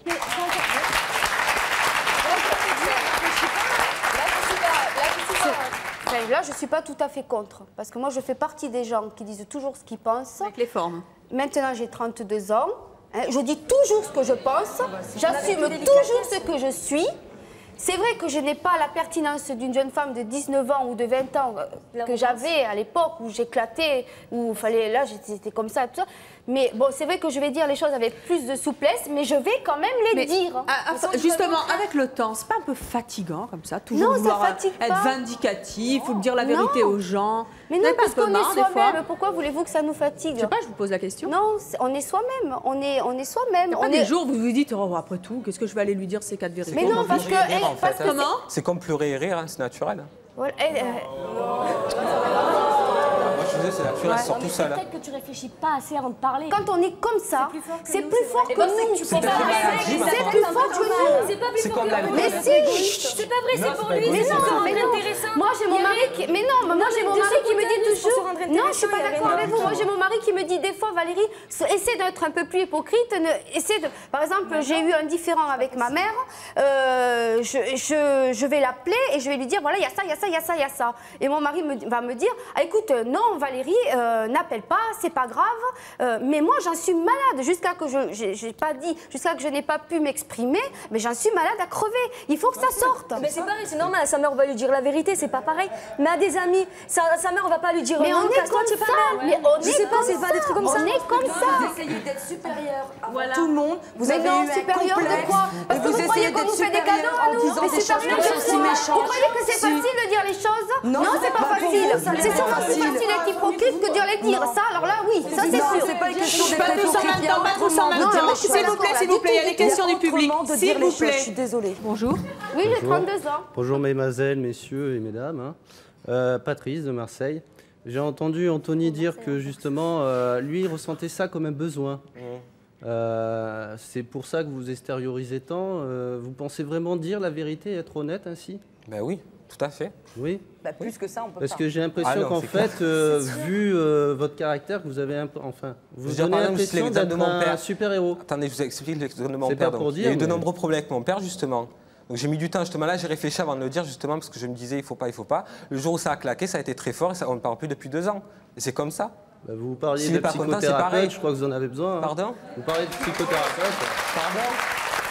Là, je ne suis pas tout à fait contre, parce que moi je fais partie des gens qui disent toujours ce qu'ils pensent. Avec les formes. Maintenant, j'ai 32 ans. Je dis toujours ce que je pense, j'assume toujours ce que je suis. C'est vrai que je n'ai pas la pertinence d'une jeune femme de 19 ans ou de 20 ans que j'avais à l'époque où j'éclatais, où il fallait, là j'étais comme ça, tout ça. Mais bon, c'est vrai que je vais dire les choses avec plus de souplesse, mais je vais quand même les dire. Justement, avec le temps, c'est pas un peu fatigant comme ça, toujours vouloir être vindicatif ou dire la vérité aux gens? Mais non, parce qu'on est soi-même. Pourquoi voulez-vous que ça nous fatigue? Je sais pas, je vous pose la question. Non, on est soi-même. On est soi-même. Il y a pas des jours où vous vous dites, oh, après tout, qu'est-ce que je vais aller lui dire ces 4 vérités? Mais non, parce que... C'est comme pleurer et rire, c'est naturel. Voilà. tu restes sur tout seul. Peut-être que tu réfléchis pas assez avant de parler. Quand on est comme ça, c'est plus fort que nous. C'est plus fort que nous. C'est pas plus fort que nous. Mais si. C'est pas vrai, c'est pour lui. Mais non, moi j'ai mon mari qui... Mais non, moi j'ai mon mari qui me dit toujours... Non, je suis pas d'accord avec vous. Moi j'ai mon mari qui me dit des fois, Valérie, essaie d'être un peu plus hypocrite. Par exemple, j'ai eu un différend avec ma mère. Je vais l'appeler et je vais lui dire, voilà, il y a ça, il y a ça, il y a ça, il y a ça. Et mon mari va me dire, ah, écoute, non Valérie, n'appelle pas, c'est pas grave. Mais moi j'en suis malade jusqu'à que je n'ai pas pu m'exprimer, mais j'en suis malade à crever. Il faut que ça sorte. Mais c'est pareil, c'est normal. Sa mère, on va lui dire la vérité, c'est pas pareil. Mais à des amis, sa mère, on va pas lui dire. Mais non, on est comme ça. Mais on je sais pas, c'est pas des trucs comme ça. On est comme ça. Vous essayez d'être supérieur à tout le monde. Vous avez non, eu supérieur un complexe. de quoi? Parce que vous croyez qu'on nous fait des cadeaux à nous. Mais supérieur de quoi? Vous croyez que c'est facile de dire les choses? Non, c'est pas facile. C'est sûrement plus facile d'être hypocrite que de les dire. Ça, alors là, oui, ça c'est sûr. C'est pas une question d'être Pas tous en même temps, pas tous en même temps. S'il vous plaît, il y a des questions du public. S'il vous plaît. Je suis désolée. Bonjour. Oui, j'ai 32 ans. Bonjour mesdemoiselles, messieurs et mesdames. Patrice de Marseille. J'ai entendu Anthony dire que justement, lui, il ressentait ça comme un besoin. C'est pour ça que vous extériorisez tant. Vous pensez vraiment dire la vérité et être honnête ainsi? Ben oui, tout à fait. Oui. Bah, plus que ça, on peut Parce pas. que j'ai l'impression qu'en fait, vu votre caractère, que vous avez un peu, enfin, vous donnez l'impression d'être un super-héros. Attendez, je vous explique l'exemple de mon C'est père. pas pour dire, il y a eu de mais- nombreux problèmes avec mon père, justement. Donc j'ai mis du temps, justement, là, j'ai réfléchi avant de le dire, justement, parce que je me disais, il faut pas, il faut pas. Le jour où ça a claqué, ça a été très fort, et ça, on ne parle plus depuis 2 ans. Et c'est comme ça. Bah, vous parliez S'il de est pas content, c'est psychothérapeute, pareil. je crois que vous en avez besoin. Hein. Pardon? Vous parlez de psychothérapeute. Pardon?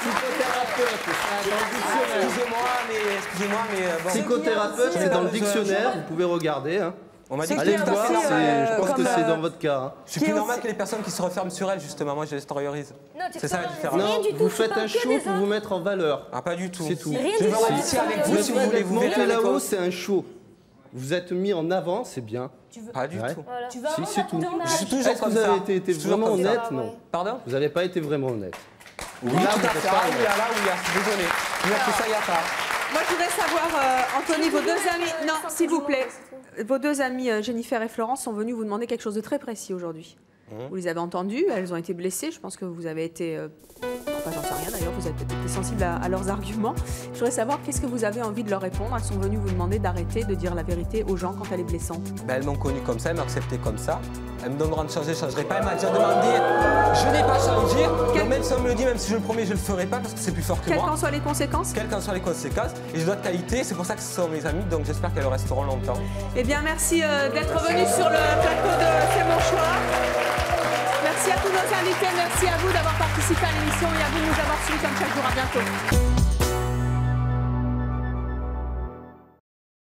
Psychothérapeute, c'est dans le dictionnaire. Excusez-moi, mais bon. Psychothérapeute, c'est dans le dictionnaire, vous pouvez regarder. Hein. On m'a dit que allez c'était tout à voir, fait normal. je pense que c'est dans votre cas. Hein. C'est plus normal que les personnes qui se referment sur elles, justement. Moi, je les extériorise. C'est ça la différence. Non, vous faites un show pour vous mettre en valeur. Ah, pas du tout. C'est tout. Je vais voir ici avec vous si vous voulez. Vous verrez Monter avec là-haut, moi. c'est un show. Vous êtes mis en avant, c'est bien. Pas du tout. Voilà. Tu Si, c'est tout. Je suis toujours Est-ce que comme vous ça. avez été Je suis toujours vraiment comme ça. honnête? Non. Pardon? Vous n'avez pas été vraiment honnête. Oui, Là, tout vous à êtes fait. pas Ah oui, là, oui, je suis désolé. Il y a que ça, il n'y a pas. Moi, je voudrais savoir, Anthony, vos deux amis... Non, s'il vous plaît. Vos deux amies, Jennifer et Florence, sont venues vous demander quelque chose de très précis aujourd'hui. Vous les avez entendues, elles ont été blessées. Je pense que vous avez été... Enfin, j'en sais rien d'ailleurs, vous avez peut-être été sensible à leurs arguments. Je voudrais savoir qu'est-ce que vous avez envie de leur répondre. Elles sont venues vous demander d'arrêter de dire la vérité aux gens quand elle est blessante. Ben, elles m'ont connu comme ça, elles m'ont accepté comme ça. Elles me donneront de changer, je ne changerai pas. Elle m'a déjà demandé, je n'ai pas changé. Donc même si on me le dit, même si je le promets, je ne le ferai pas parce que c'est plus fort que Quelles moi. qu'en soient les conséquences? Quelles qu'en soient les conséquences. Et je dois de qualité, c'est pour ça que ce sont mes amis, donc j'espère qu'elles resteront longtemps. Eh bien, merci d'être venus sur le plateau de C'est mon choix. Merci à tous nos invités, merci à vous d'avoir participé à l'émission et à vous de nous avoir suivis comme chaque jour. À bientôt.